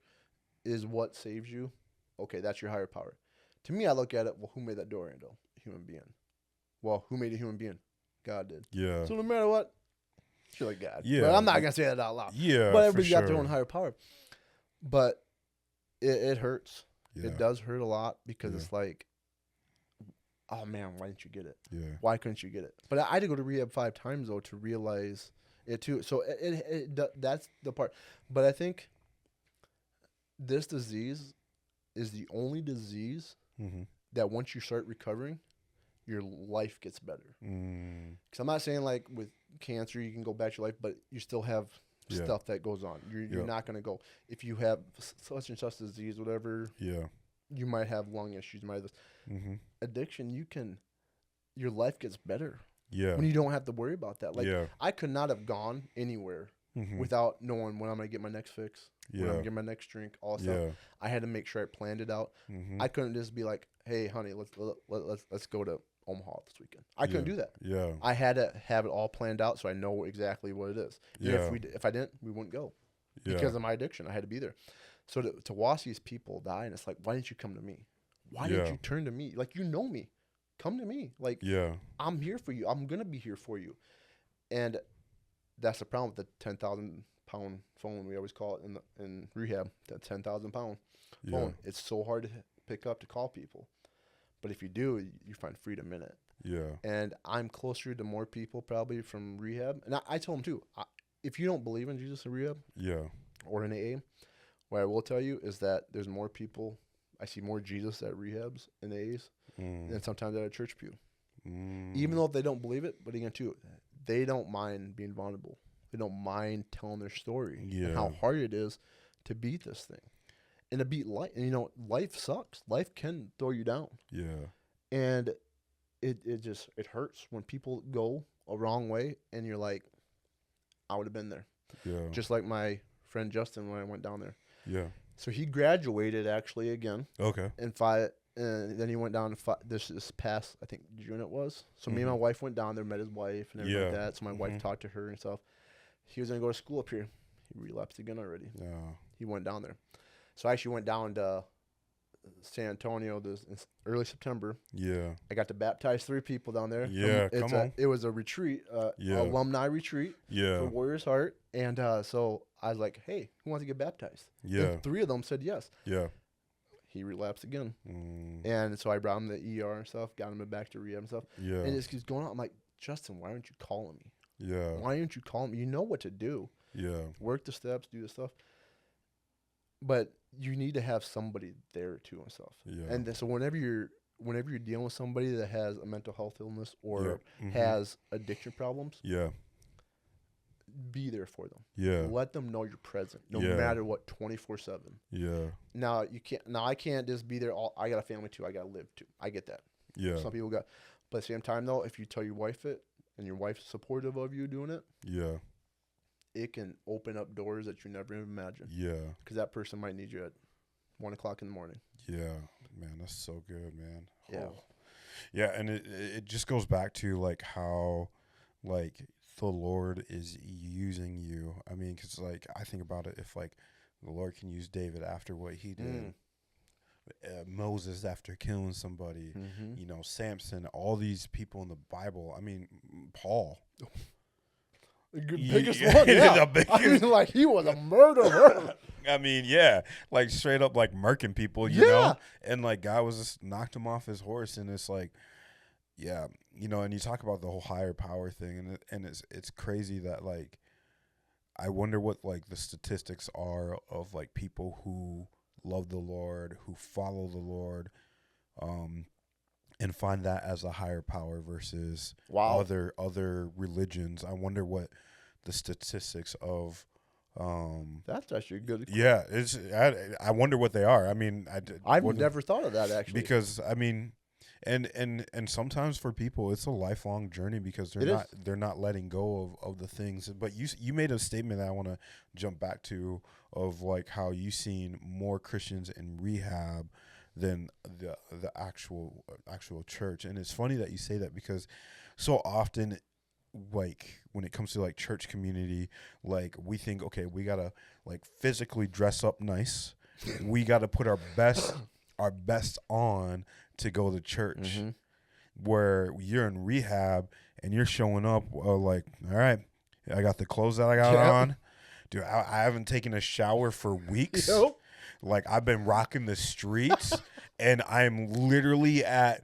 is what saves you, okay, that's your higher power. To me, I look at it, well, who made that door handle? A human being. Well, who made a human being? God did. Yeah. So no matter what, you're like God. Yeah. But I'm not going to say that out loud. Yeah. But everybody's got their own higher power. But it hurts. Yeah. It does hurt a lot because it's like, oh, man, why didn't you get it? Yeah. Why couldn't you get it? But I had to go to rehab 5 times, though, to realize it, too. So that's the part. But I think this disease is the only disease that once you start recovering, your life gets better. Because I'm not saying like with cancer you can go back to your life, but you still have stuff that goes on. You're not going to go. If you have such and such disease, whatever, you might have lung issues, you might have this. Addiction, your life gets better. Yeah. When you don't have to worry about that. Like I could not have gone anywhere without knowing when I'm going to get my next fix, when I'm going to get my next drink, all that stuff. I had to make sure I planned it out. I couldn't just be like, hey, honey, let's go to Omaha this weekend. I couldn't do that. Yeah. I had to have it all planned out so I know exactly what it is. Yeah. If I didn't, we wouldn't go because of my addiction. I had to be there. So to watch these people die, and it's like, why didn't you come to me? Why didn't you turn to me? Like, you know me. Come to me. Like, I'm here for you. I'm going to be here for you. And that's the problem with the 10,000-pound phone. We always call it in rehab, that 10,000-pound phone. It's so hard to pick up to call people. But if you do, you find freedom in it. Yeah. And I'm closer to more people probably from rehab. And I told them, too, if you don't believe in Jesus in rehab or in AA, what I will tell you is that there's more people. I see more Jesus at rehabs and AAs than sometimes at a church pew. Even though they don't believe it, but again, too, they don't mind being vulnerable. They don't mind telling their story and how hard it is to beat this thing. And to beat life. And, life sucks. Life can throw you down. Yeah. And it hurts when people go a wrong way and you're like, I would have been there. Yeah. Just like my friend Justin when I went down there. Yeah. So he graduated actually again. Okay. And then he went down to this past, I think June it was. So me and my wife went down there, met his wife and everything like that. So my wife talked to her and stuff. He was going to go to school up here. He relapsed again already. Yeah. He went down there. So I actually went down to San Antonio this early September. Yeah. I got to baptize 3 people down there. Yeah, come on. It was a retreat, alumni retreat for Warriors Heart. And so I was like, hey, who wants to get baptized? Yeah. And 3 of them said yes. Yeah. He relapsed again. And so I brought him to the ER and stuff, got him back to rehab and stuff. Yeah. And it just keeps going on. I'm like, Justin, why aren't you calling me? Yeah. Why aren't you calling me? You know what to do. Yeah. Work the steps, do the stuff. But you need to have somebody there too and stuff. Yeah. And so whenever you're dealing with somebody that has a mental health illness or Yeah. has addiction problems, Yeah. be there for them. Yeah. Let them know you're present, no Yeah. matter what, 24/7. Yeah. Now you can't. Now I can't just be there. I got a family too. I got to live too. I get that. Yeah. Some people got, but at the same time though, if you tell your wife it and your wife's supportive of you doing it, Yeah. it can open up doors that you never even imagined. Yeah. Because that person might need you at 1:00 in the morning. Yeah. Man, that's so good, man. Yeah. Oh. Yeah, and it just goes back to like how like the Lord is using you. I mean, because like I think about it, if like the Lord can use David after what he did, Moses after killing somebody, you know, Samson, all these people in the Bible. I mean, Paul. The biggest one, yeah. The biggest. I mean, like, he was a murderer. I mean, yeah, like straight up like murking people, you know? And like God was just knocked him off his horse, and it's like, yeah, you know, and you talk about the whole higher power thing, and it's crazy that like I wonder what like the statistics are of like people who love the Lord, who follow the Lord, and find that as a higher power versus other religions. I wonder what the statistics of that's actually good. Yeah, I wonder what they are. I mean, I've never thought of that actually. Because I mean, and sometimes for people it's a lifelong journey because they're not letting go of the things. But you made a statement that I want to jump back to of like how you seen more Christians in rehab than the actual church. And it's funny that you say that because so often, like when it comes to like church community, like we think, okay, we gotta like physically dress up nice, we gotta put our best on to go to church. Where you're in rehab and you're showing up like, all right, I got the clothes that I got on, dude. I haven't taken a shower for weeks. Like I've been rocking the streets, and I'm literally at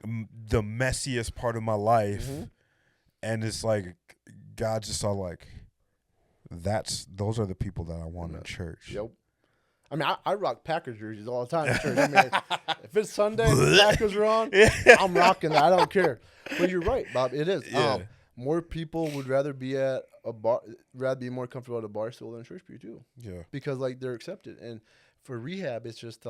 the messiest part of my life. And it's like God's just all like, those are the people that I want in church. I mean, I rock Packers jerseys all the time in church. I mean, if it's Sunday, the Packers are on, I'm rocking that. I don't care. But you're right, Bob. It is. Yeah. More people would rather be at a bar, rather be more comfortable at a bar stool than a church pew too. Yeah. Because like they're accepted, and for rehab, it's just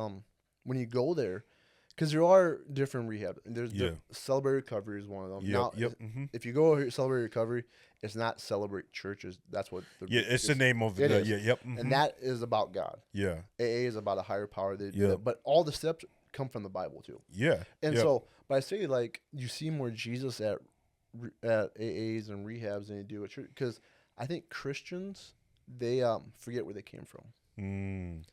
when you go there, because there are different rehab. And there's Celebrate Recovery is one of them. Now, if you go here, Celebrate Recovery, it's not Celebrate Churches. That's what it's the name of it. And that is about God. Yeah. AA is about a higher power. They do that. But all the steps come from the Bible too. Yeah. And so, but I say like you see more Jesus at AAs and rehabs than you do at church, because I think Christians, they forget where they came from.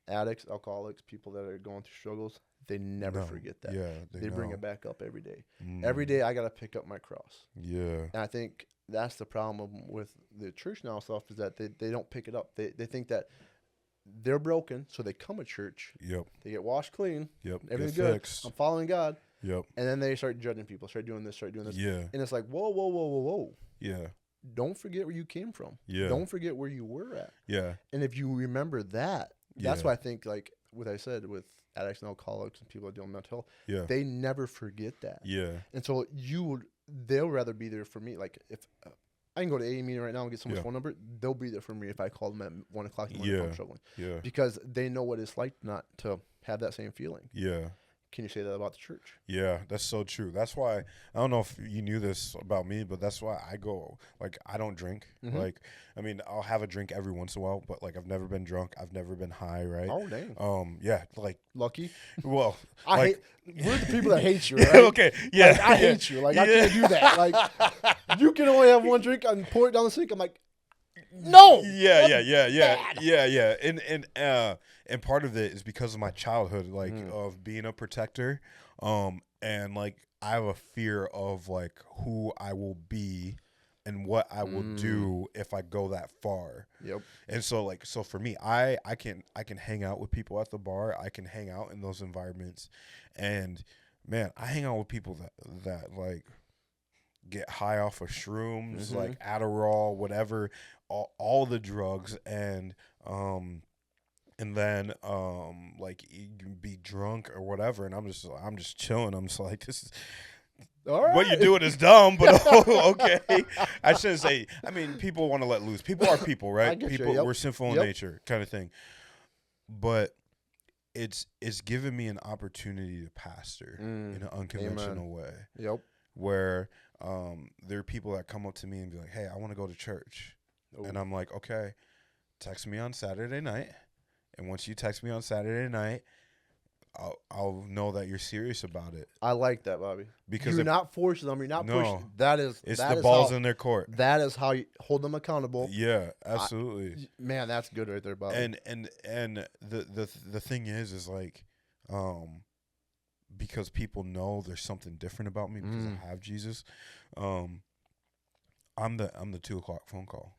Addicts, alcoholics, people that are going through struggles, they never forget that. Yeah, they bring it back up every day. Every day I got to pick up my cross. Yeah. And I think that's the problem with the church now stuff, is that they don't pick it up. They think that they're broken, so they come to church. They get washed clean. Everything's good. Fixed. I'm following God. And then they start judging people, start doing this. Yeah. And it's like, whoa. Yeah. Don't forget where you came from. Yeah. Don't forget where you were at. Yeah. And if you remember that, that's why I think, like what I said with addicts and alcoholics and people that deal with mental health, they never forget that. Yeah. And so they'll rather be there for me. Like if I can go to AA meeting right now and get someone's phone number, they'll be there for me if I call them at 1:00 in the morning if I'm struggling. Yeah. Because they know what it's like not to have that same feeling. Yeah. Can you say that about the church? Yeah, that's so true. That's why, I don't know if you knew this about me, but that's why I go, like, I don't drink. Like, I mean, I'll have a drink every once in a while, but, like, I've never been drunk. I've never been high, right? Oh, dang. Yeah, like. Lucky? Well. We're the people that hate you, right? Okay, yeah. Like, I hate you. Like, I can't do that. Like, you can only have one drink and pour it down the sink. I'm like, no. Yeah. And part of it is because of my childhood, like of being a protector, and like I have a fear of like who I will be and what I will do if I go that far. And so for me, I can hang out with people at the bar. I can hang out in those environments, and man, I hang out with people that like get high off of shrooms, like Adderall, whatever, all the drugs, and And then, like, you can be drunk or whatever, and I'm just chilling. I'm just like, this is what you're doing is dumb, but okay. I shouldn't say. I mean, people want to let loose. People are people, right? I get People, you. Yep. we're sinful in nature, kind of thing. But it's given me an opportunity to pastor in an unconventional way. Yep. Where there are people that come up to me and be like, "Hey, I want to go to church," and I'm like, "Okay, text me on Saturday night." And once you text me on Saturday night, I'll know that you're serious about it. I like that, Bobby. Because you're not forcing them. You're not pushing. It's the balls in their court. That is how you hold them accountable. Yeah, absolutely. Man, that's good right there, Bobby. And the thing is like, because people know there's something different about me because I have Jesus. I'm the 2:00 phone call.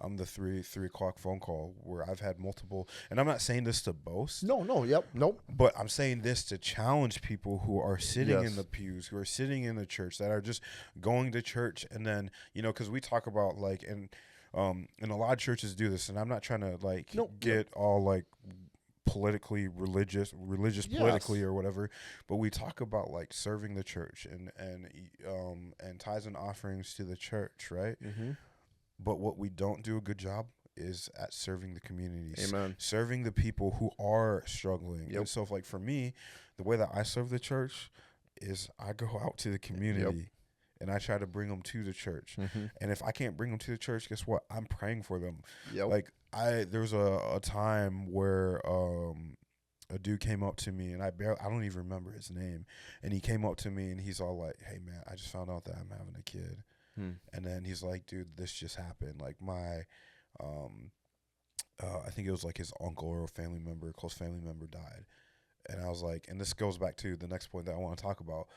I'm the 3 o'clock phone call where I've had multiple, and I'm not saying this to boast. Nope. But I'm saying this to challenge people who are sitting in the pews, who are sitting in the church, that are just going to church, and then because we talk about like, and a lot of churches do this, and I'm not trying to like get all like politically religious politically or whatever, but we talk about like serving the church and tithes and offerings to the church, right? But what we don't do a good job is at serving the communities. Amen. Serving the people who are struggling. And so, like, for me, the way that I serve the church is I go out to the community and I try to bring them to the church. And if I can't bring them to the church, guess what? I'm praying for them. Like, there was a time where a dude came up to me, and I don't even remember his name. And he came up to me, and he's all like, "Hey, man, I just found out that I'm having a kid." And then he's like, "Dude, this just happened. Like my, I think it was like his uncle or a close family member died." And I was like, and this goes back to the next point that I want to talk about.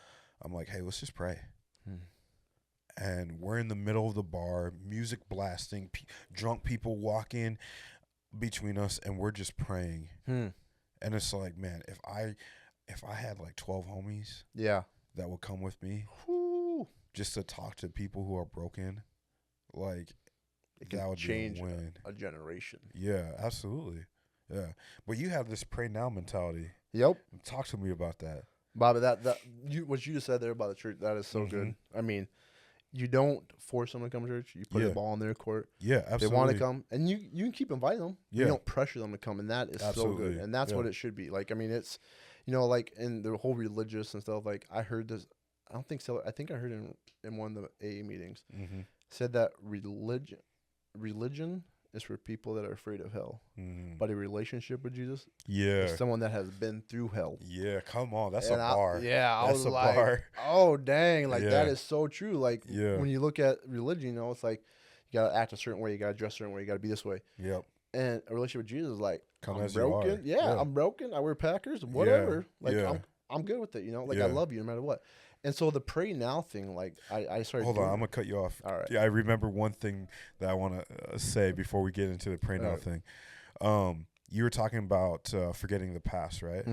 I'm like, "Hey, let's just pray." And we're in the middle of the bar, music blasting, drunk people walking between us, and we're just praying. And it's like, man, if I had like 12 homies, that would come with me. Just to talk to people who are broken, like, that would change be a win. A generation. Yeah, absolutely. Yeah, but you have this pray now mentality. Yep. Talk to me about that, Bobby. What you just said there about the church, that is so good. I mean, you don't force them to come to church. You put the ball in their court. Yeah, absolutely. They want to come, and you can keep inviting them. You don't pressure them to come, and that is so good. And that's what it should be. Like, I mean, it's, like in the whole religious and stuff. Like, I heard this. I don't think so. I think I heard in one of the AA meetings said that religion is for people that are afraid of hell, but a relationship with Jesus, is someone that has been through hell. Yeah, come on, that's a bar. I was like, bar. Oh dang, like that is so true. Like when you look at religion, it's like you gotta act a certain way, you gotta dress a certain way, you gotta be this way. Yep. And a relationship with Jesus is like, come I'm as broken. you are. I'm broken. I wear Packers, whatever. Like I'm good with it. Like I love you no matter what. And so the pray now thing, like I started. Hold on, I'm gonna cut you off. All right. Yeah, I remember one thing that I want to say before we get into the pray now thing. You were talking about forgetting the past, right?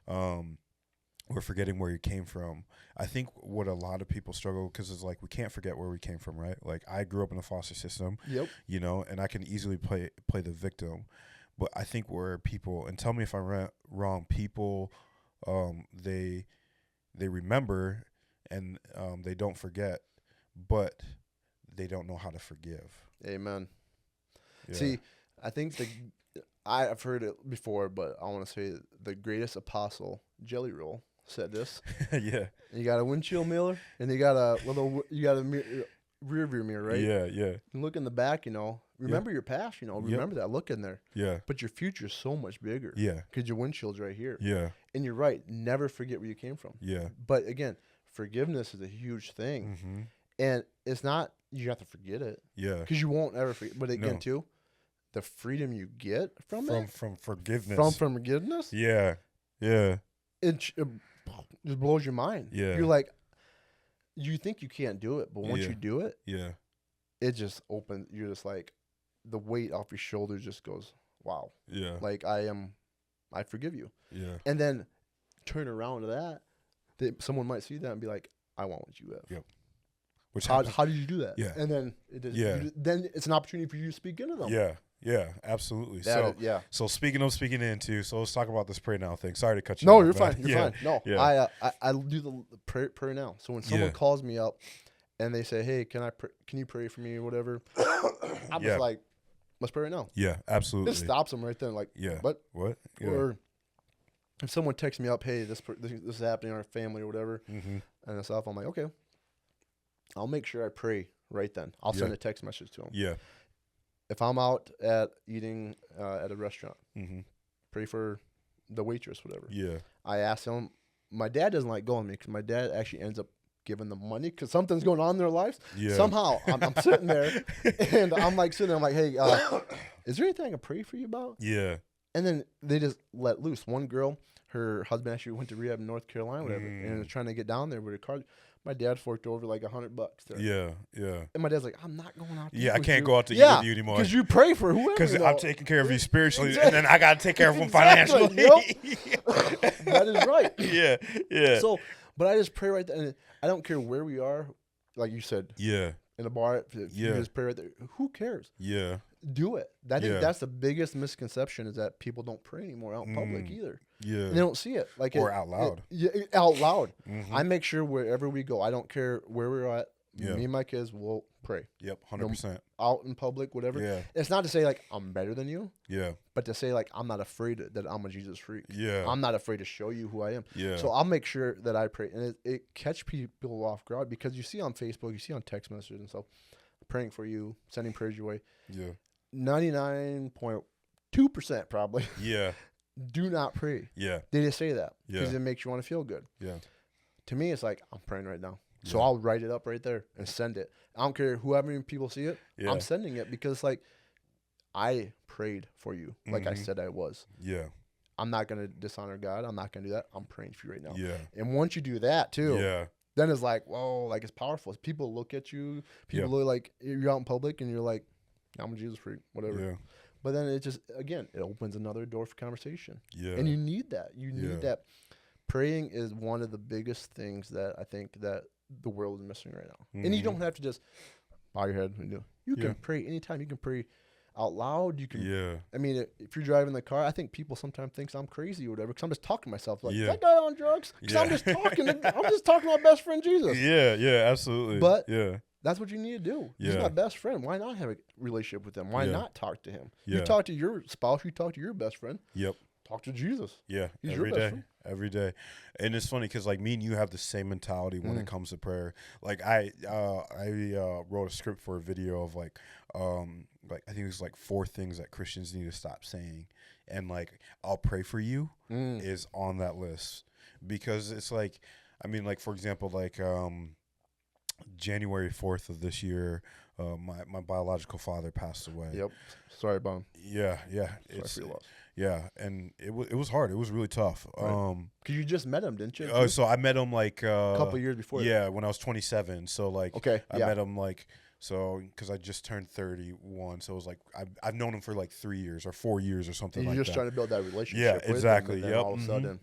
Or forgetting where you came from. I think what a lot of people struggle, because it's like we can't forget where we came from, right? Like I grew up in a foster system. Yep. And I can easily play the victim, but I think where people, and tell me if I'm wrong, people, they remember. And they don't forget, but they don't know how to forgive. Amen. Yeah. See, I think I've heard it before, but I want to say the greatest apostle, Jelly Roll, said this. Yeah. You got a windshield mirror, and you got a rear view mirror, right? Yeah. You look in the back, remember your past, remember that look in there. Yeah. But your future's so much bigger. Yeah. Because your windshield's right here. Yeah. And you're right. Never forget where you came from. Yeah. But again, forgiveness is a huge thing. And it's not you have to forget it. Yeah. Because you won't ever forget. But again, too, the freedom you get from forgiveness. From forgiveness. Yeah. Yeah. It just blows your mind. Yeah. You're like, you think you can't do it, but once you do it, it just opens. You're just like, the weight off your shoulders just goes, wow. Yeah. Like I forgive you. Yeah. And then turn around to that someone might see that and be like, I want what you have. Yep. How did you do that? Yeah. And then then it's an opportunity for you to speak into them. Yeah. Yeah, absolutely. So speaking into, so let's talk about this pray now thing. Sorry to cut you No, off, you're man. fine. You're fine. No, Yeah. I do the prayer now. So when someone calls me up and they say, "Hey, can you pray for me or whatever?" I'm just like, "Let's pray right now." Yeah, absolutely. It stops them right then. Like, what? Yeah. Or if someone texts me up, "Hey, this is happening in our family or whatever," and stuff, I'm like, "Okay." I'll make sure I pray right then. I'll send a text message to them. Yeah. If I'm out at eating at a restaurant, pray for the waitress, whatever. Yeah. I ask them. My dad doesn't like going with me because my dad actually ends up giving them money because something's going on in their lives. Yeah. Somehow I'm sitting there and I'm like sitting there. I'm like, "Hey, is there anything I can pray for you about?" Yeah. And then they just let loose. One girl, her husband actually went to rehab in North Carolina, whatever, and was trying to get down there with her car. My dad forked over like $100 there. Yeah, yeah. And my dad's like, "I'm not going out to eat. I can't you. go out to eat with you anymore. Because you pray for whoever. Because I'm taking care of you spiritually, Exactly. and then I got to take care of them financially. That is right. Yeah, yeah. So, but I just pray right there. And I don't care where we are, like you said. Yeah. In a bar, if you just pray right there. Who cares? Yeah. Do it. I think that's the biggest misconception is that people don't pray anymore out in public either. Yeah. And they don't see it. Or out loud. Out loud. I make sure wherever we go, I don't care where we're at, Yeah. me and my kids will pray. Yep, 100%. Out in public, whatever. Yeah. It's not to say like I'm better than you. Yeah. But to say like I'm not afraid that I'm a Jesus freak. Yeah. I'm not afraid to show you who I am. Yeah. So I'll make sure that I pray, and it catch people off guard because you see on Facebook, you see on text messages and stuff, praying for you, sending prayers your way. Yeah. 99.2% probably. Yeah. Do not pray. Yeah. They just say that because Yeah. it makes you want to feel good. Yeah. To me, it's like I'm praying right now. So I'll write it up right there and send it. I don't care whoever people see it. Yeah. I'm sending it because like I prayed for you, like I said I was. Yeah. I'm not gonna dishonor God. I'm not gonna do that. I'm praying for you right now. Yeah. And once you do that too, then it's like, whoa, like it's powerful. People look at you. People look like you're out in public and you're like, I'm a Jesus freak, whatever. Yeah. But then it just again, it opens another door for conversation. Yeah. And you need that. You need that. Praying is one of the biggest things that I think that the world is missing right now. And you don't have to just bow your head and do. You can pray anytime. You can pray out loud. You can. Yeah. I mean, if you're driving the car, I think people sometimes think I'm crazy or whatever because I'm just talking to myself like that guy on drugs. Because I'm just talking. I'm just talking to my best friend Jesus. Yeah. Yeah. Absolutely. But that's what you need to do. He's my best friend. Why not have a relationship with him? Why not talk to him? You talk to your spouse. You talk to your best friend. Yep. Talk to Jesus. Yeah. He's every your best day. friend. Every day. And it's funny because like me and you have the same mentality when it comes to prayer. Like I wrote a script for a video of like I think it was like 4 things that Christians need to stop saying. And like I'll pray for you is on that list because it's like, I mean, like for example, like January 4th of this year, my biological father passed away. Yep. Sorry, Bon. Yeah. Sorry for your loss. Yeah, and it was hard. It was really tough. Right. Cause you just met him, didn't you? Oh, so I met him like a couple years before. Yeah, when I was 27. So like, I met him like because I just turned 31. So it was like I've known him for like 3 years or 4 years or something. You're like just that. trying to build that relationship. Yeah, with exactly. Him, and then all of a sudden,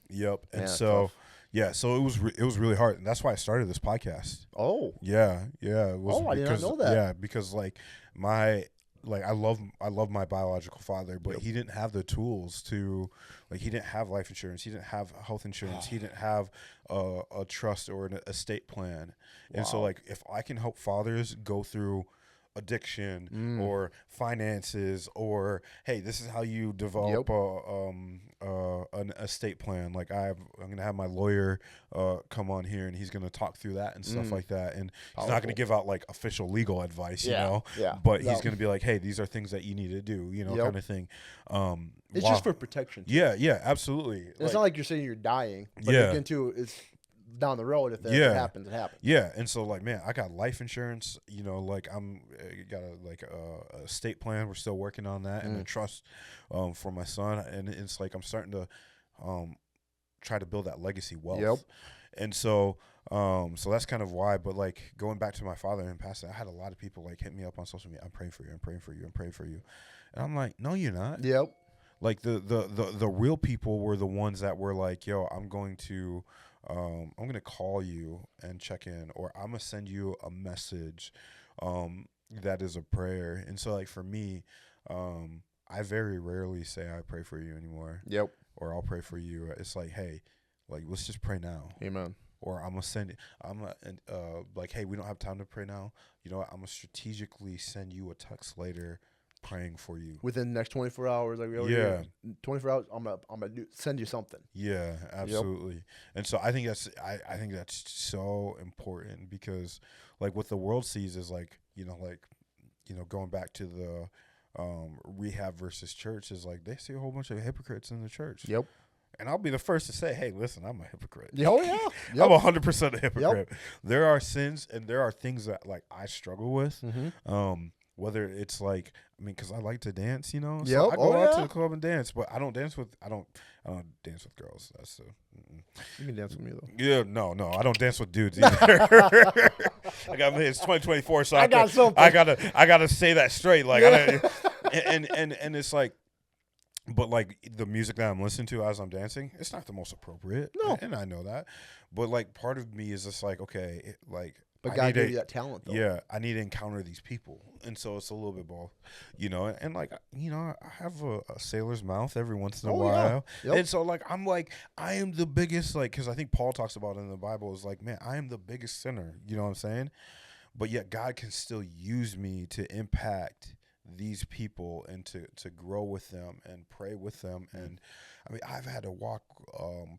and so. Tough. Yeah, so it was really hard, and that's why I started this podcast. Oh, yeah, it was. I did not know that. Yeah, because like I love my biological father, but he didn't have the tools to, like, he didn't have life insurance, he didn't have health insurance, he didn't have a trust or an estate plan, and so like if I can help fathers go through addiction or finances or hey, this is how you develop an estate plan. Like I'm gonna have my lawyer come on here and he's gonna talk through that and stuff like that. And he's not gonna give out like official legal advice, you know. Yeah. But he's gonna be like, hey, these are things that you need to do, you know, kind of thing. It's just for protection. Too. Yeah, absolutely. It's not like you're saying you're dying, but again too, it's down the road. If that happens, it happens. Yeah, and so like, man, I got life insurance. You know, like I'm got a estate plan. We're still working on that, and a trust for my son. And it's like I'm starting to try to build that legacy wealth. Yep. And so so that's kind of why. But like going back to my father and passing, I had a lot of people like hit me up on social media. I'm praying for you. I'm praying for you. I'm praying for you. And I'm like, no, you're not. Yep. Like the real people were the ones that were like, yo, I'm going to call you and check in, or I'm gonna send you a message that is a prayer. And so like for me, I very rarely say I pray for you anymore. Yep. Or I'll pray for you. It's like, hey, like let's just pray now. Amen. Or I'm gonna send it. Like, hey, we don't have time to pray now. You know what? I'm gonna strategically send you a text later, praying for you within the next 24 hours. Like we already yeah, 24 hours. I'm gonna send you something. Yeah, absolutely. Yep. And so I think that's so important because like what the world sees is like going back to the rehab versus church is like they see a whole bunch of hypocrites in the church. Yep. And I'll be the first to say, hey, listen, I'm a hypocrite. Oh, yeah. Yep. I'm 100% a hypocrite. Yep. There are sins and there are things that, like, I struggle with. Mm-hmm. Whether it's, like, I mean, because I like to dance, you know? So yep. I go out to the club and dance, but I don't dance with girls. That's You can dance with me, though. Yeah, no. I don't dance with dudes either. It's 2024, so I gotta say that straight. Like, and it's like, but like the music that I'm listening to as I'm dancing, it's not the most appropriate. No, and I know that. But like part of me is just like, okay, but God gave you that talent, though. Yeah, I need to encounter these people, and so it's a little bit both, And like I have a sailor's mouth every once in a while, yeah. Yep. And so like I am the biggest because I think Paul talks about it in the Bible is like, man, I am the biggest sinner. You know what I'm saying? But yet God can still use me to impact these people and to grow with them and pray with them. And I mean, I've had to walk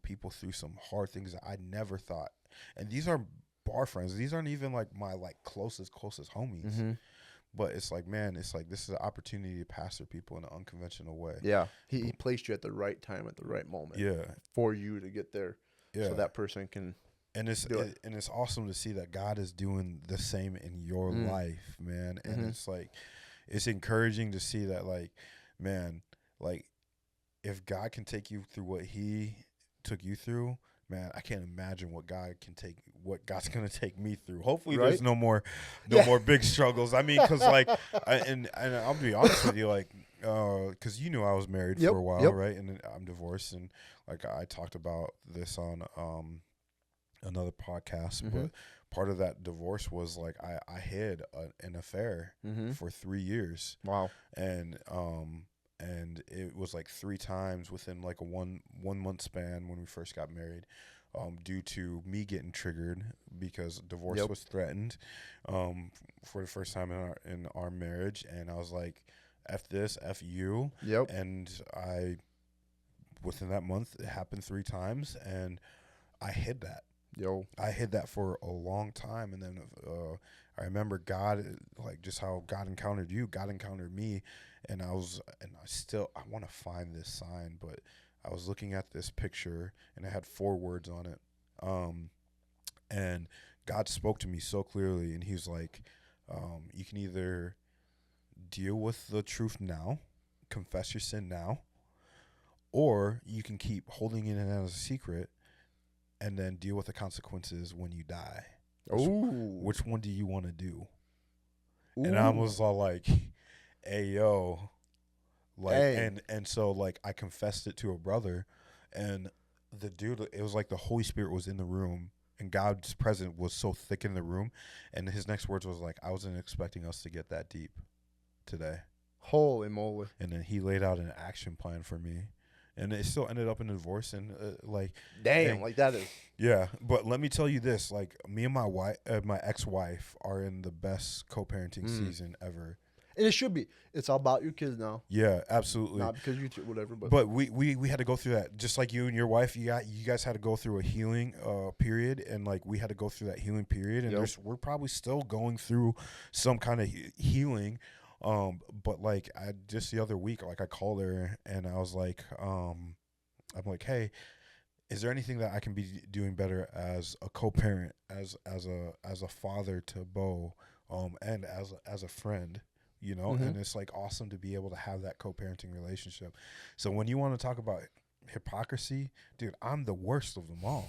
people through some hard things that I never thought. And these are bar friends. These aren't even like my closest homies. Mm-hmm. But it's like, man, it's like this is an opportunity to pastor people in an unconventional way. Yeah. He placed you at the right time at the right moment. Yeah. For you to get there. Yeah. So that person can and it's awesome to see that God is doing the same in your life, man. And it's like it's encouraging to see that, like, man, like, if God can take you through what He took you through, man, I can't imagine what God's gonna take me through. Hopefully, there's no more big struggles. I mean, because like, and I'll be honest with you, like, because you knew I was married for a while, right? And I'm divorced, and like I talked about this on another podcast, but part of that divorce was like I hid an affair for 3 years. Wow. And it was like 3 times within like a one month span when we first got married, due to me getting triggered because divorce was threatened for the first time in our marriage, and I was like, F this, F you. Yep. And within that month it happened 3 times, and I hid that. I hid that for a long time, and then I remember God, like just how God encountered you, God encountered me, and I want to find this sign, but I was looking at this picture and it had 4 words on it, and God spoke to me so clearly, and He's like, you can either deal with the truth now, confess your sin now, or you can keep holding it in as a secret and then deal with the consequences when you die. Which one do you want to do? Ooh. And I was all like, hey, yo. Like, and so, like, I confessed it to a brother, and the dude, it was like the Holy Spirit was in the room, and God's presence was so thick in the room, and his next words was like, I wasn't expecting us to get that deep today. Holy moly. And then he laid out an action plan for me. And it still ended up in a divorce, and damn, like that is. Yeah, but let me tell you this: like me and my wife, my ex-wife, are in the best co-parenting season ever. And it should be. It's all about your kids now. Yeah, absolutely. Not because you whatever, but we had to go through that, just like you and your wife. You guys had to go through a healing period, and like we had to go through that healing period, and we're probably still going through some kind of healing. But like just the other week, like I called her and I was like, I'm like, hey, is there anything that I can be doing better as a co-parent, as a father to Bo, and as a friend, and it's like awesome to be able to have that co-parenting relationship. So when you want to talk about hypocrisy, dude, I'm the worst of them all.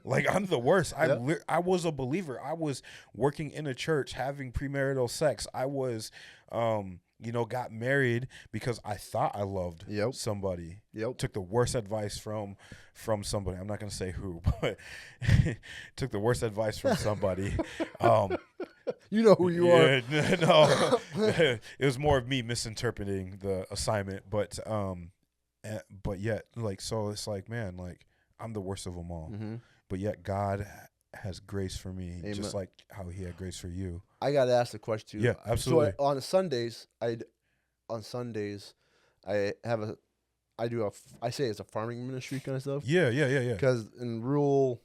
Like, I'm the worst. I was a believer. I was working in a church, having premarital sex. I was, got married because I thought I loved somebody. Took the worst advice from somebody. I'm not going to say who, but took the worst advice from somebody. You know who you are. No, it was more of me misinterpreting the assignment, but yet, like, so it's like, man, like, I'm the worst of them all, but yet God has grace for me, Amen. Just like how He had grace for you. I got to ask the question too. Yeah, absolutely. So on Sundays, I say it's a farming ministry kind of stuff. Yeah. Because in rural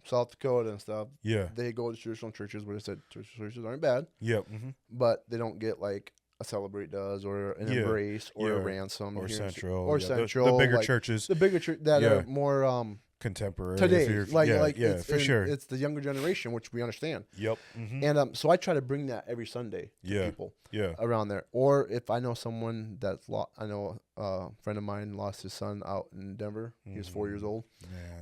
South Dakota and stuff, yeah, they go to traditional churches where they said traditional churches aren't bad. Yep. But they don't get like a Celebrate does or an Embrace or a Ransom or Central or Central. The bigger like, churches. The bigger church that are more contemporary today. It's, for sure. It's the younger generation, which we understand. Yep. And so I try to bring that every Sunday to people around there. Or if I know someone that's I know a friend of mine lost his son out in Denver. He was 4 years old.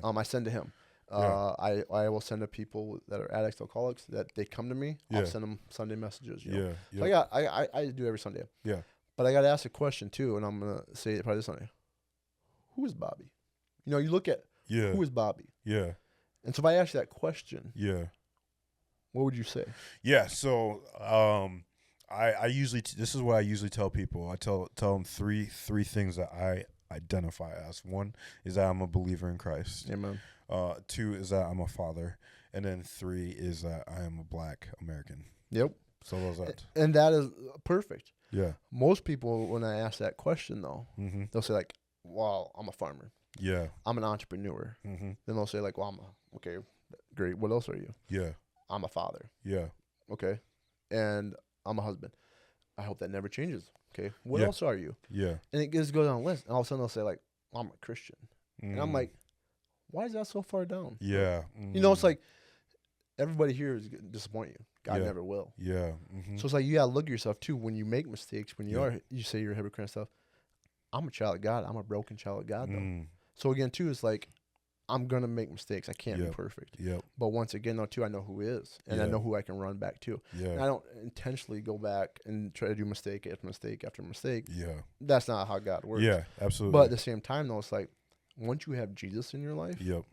I send to him. I will send to people that are addicts, alcoholics, that they come to me. I'll send them Sunday messages. You know? So I do every Sunday. Yeah. But I got to ask a question too, and I'm gonna say it probably this Sunday. Who is Bobby? You know, you look at who is Bobby. Yeah. And so if I ask you that question, what would you say? Yeah. So I usually this is what I usually tell people. I tell them three things that I identify as. One is that I'm a believer in Christ. Amen. 2 is that I'm a father, and then 3 is that I am a Black American. Yep. So those are and that is perfect. Yeah. Most people, when I ask that question, though, they'll say like, "Well, I'm a farmer. Yeah. I'm an entrepreneur." Then they'll say like, "Well, okay, great. What else are you?" Yeah. "I'm a father." Yeah. Okay. "And I'm a husband." I hope that never changes. Okay. What else are you? Yeah. And it just goes on a list. And all of a sudden they'll say like, "Well, I'm a Christian." And I'm like, why is that so far down? Yeah. You know, it's like everybody here is going to disappoint you. God never will. Yeah. So it's like you got to look at yourself too when you make mistakes, when you say you're a hypocrite and stuff. I'm a child of God. I'm a broken child of God, though. So again, too, it's like I'm going to make mistakes. I can't be perfect. Yep. But once again, though, too, I know who is. And I know who I can run back to. Yeah. And I don't intentionally go back and try to do mistake after mistake after mistake. Yeah. That's not how God works. Yeah, absolutely. But at the same time, though, it's like once you have Jesus in your life, game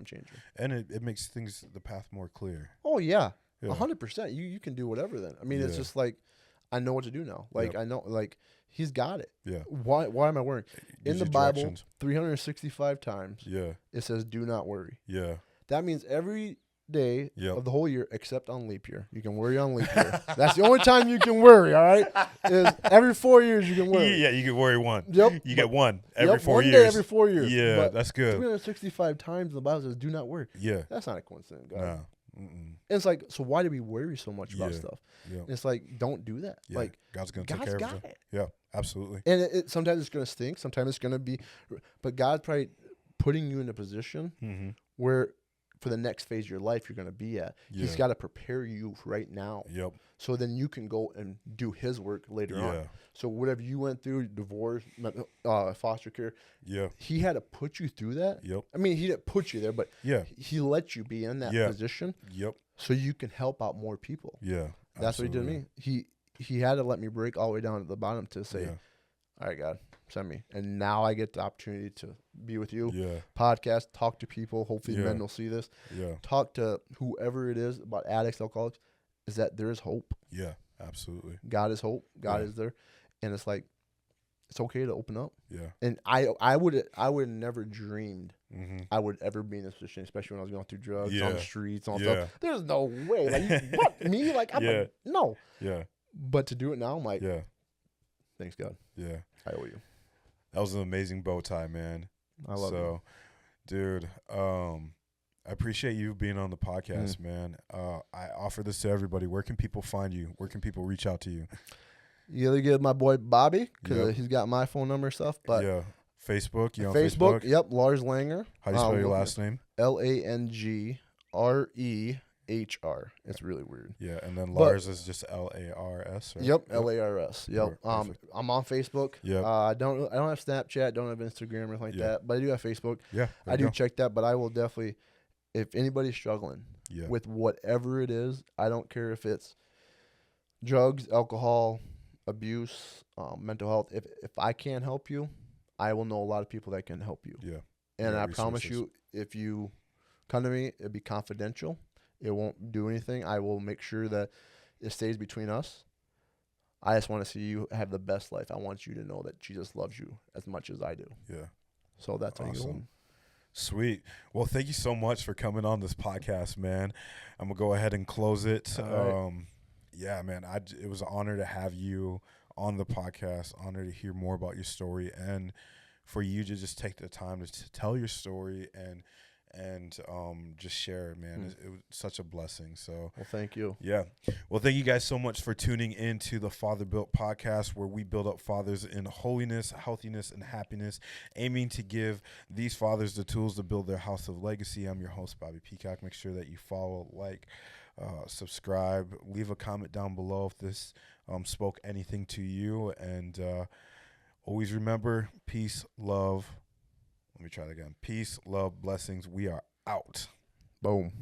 changer. And it makes the path more clear. Oh, yeah. 100%. You can do whatever then. I mean, it's just like, I know what to do now. Like, I know, like, He's got it. Yeah. Why am I worrying? In the Bible, 365 times, it says, do not worry. Yeah. That means every day of the whole year, except on leap year. You can worry on leap year. That's the only time you can worry, all right? Is every 4 years you can worry. Yeah, you can worry one. Yep. You get one every 4 years. One day every 4 years. Yeah, but that's good. 365 times the Bible says, do not worry. Yeah. That's not a coincidence, God. No. And it's like, so why do we worry so much about stuff? Yeah. It's like, don't do that. Yeah. Like, God's going to take care of it. Yeah, absolutely. And sometimes it's going to stink. Sometimes it's going to be, but God's probably putting you in a position where for the next phase of your life you're going to be at. He's got to prepare you right now. Yep. So then you can go and do His work later on. So whatever you went through, divorce, foster care, He had to put you through that. Yep. I mean, He didn't put you there, but He let you be in that position. Yep. So you can help out more people. Yeah. That's what He did to me. He had to let me break all the way down to the bottom to say, all right, God, send me. And now I get the opportunity to be with you. Yeah. Podcast, talk to people. Hopefully men will see this. Yeah. Talk to whoever it is about addicts, alcoholics, is that there is hope. Yeah, absolutely. God is hope. God is there. And it's like, it's okay to open up. Yeah. And I would never dreamed I would ever be in this position, especially when I was going through drugs on the streets and all stuff. There's no way. Like, what? Me? Like, I'm no. Yeah. But to do it now, I'm like, thanks, God. Yeah. I owe you. That was an amazing bow tie, man. I love you. Dude, I appreciate you being on the podcast, man. I offer this to everybody. Where can people find you? Where can people reach out to you? You either get my boy Bobby, because he's got my phone number and stuff. But Facebook. You on Facebook? Yep. Lars Langer. How do you spell your last name? LANGREHR. It's really weird. Yeah, and then Lars is just LARS. Right? Yep, LARS. Yep. I'm on Facebook. Yep. I don't have Snapchat. Don't have Instagram or anything like that. But I do have Facebook. Yeah. I do check that. But I will definitely, if anybody's struggling with whatever it is, I don't care if it's drugs, alcohol, abuse, mental health. If I can't help you, I will know a lot of people that can help you. Yeah. And I promise you, if you come to me, it'll be confidential. It won't do anything. I will make sure that it stays between us. I just want to see you have the best life. I want you to know that Jesus loves you as much as I do. Yeah. So that's awesome. How you go home. Sweet. Well, thank you so much for coming on this podcast, man. I'm going to go ahead and close it. Right. Yeah, man, it was an honor to have you on the podcast, honor to hear more about your story, and for you to just take the time to tell your story and just share it, man. It was such a blessing. So, well, thank you. Yeah. Well, thank you guys so much for tuning into the Father Built podcast, where we build up fathers in holiness, healthiness, and happiness, aiming to give these fathers the tools to build their house of legacy. I'm your host, Bobby Peacock. Make sure that you follow, subscribe, leave a comment down below if this spoke anything to you, and always remember, peace, love. Let me try that again. Peace, love, blessings. We are out. Boom.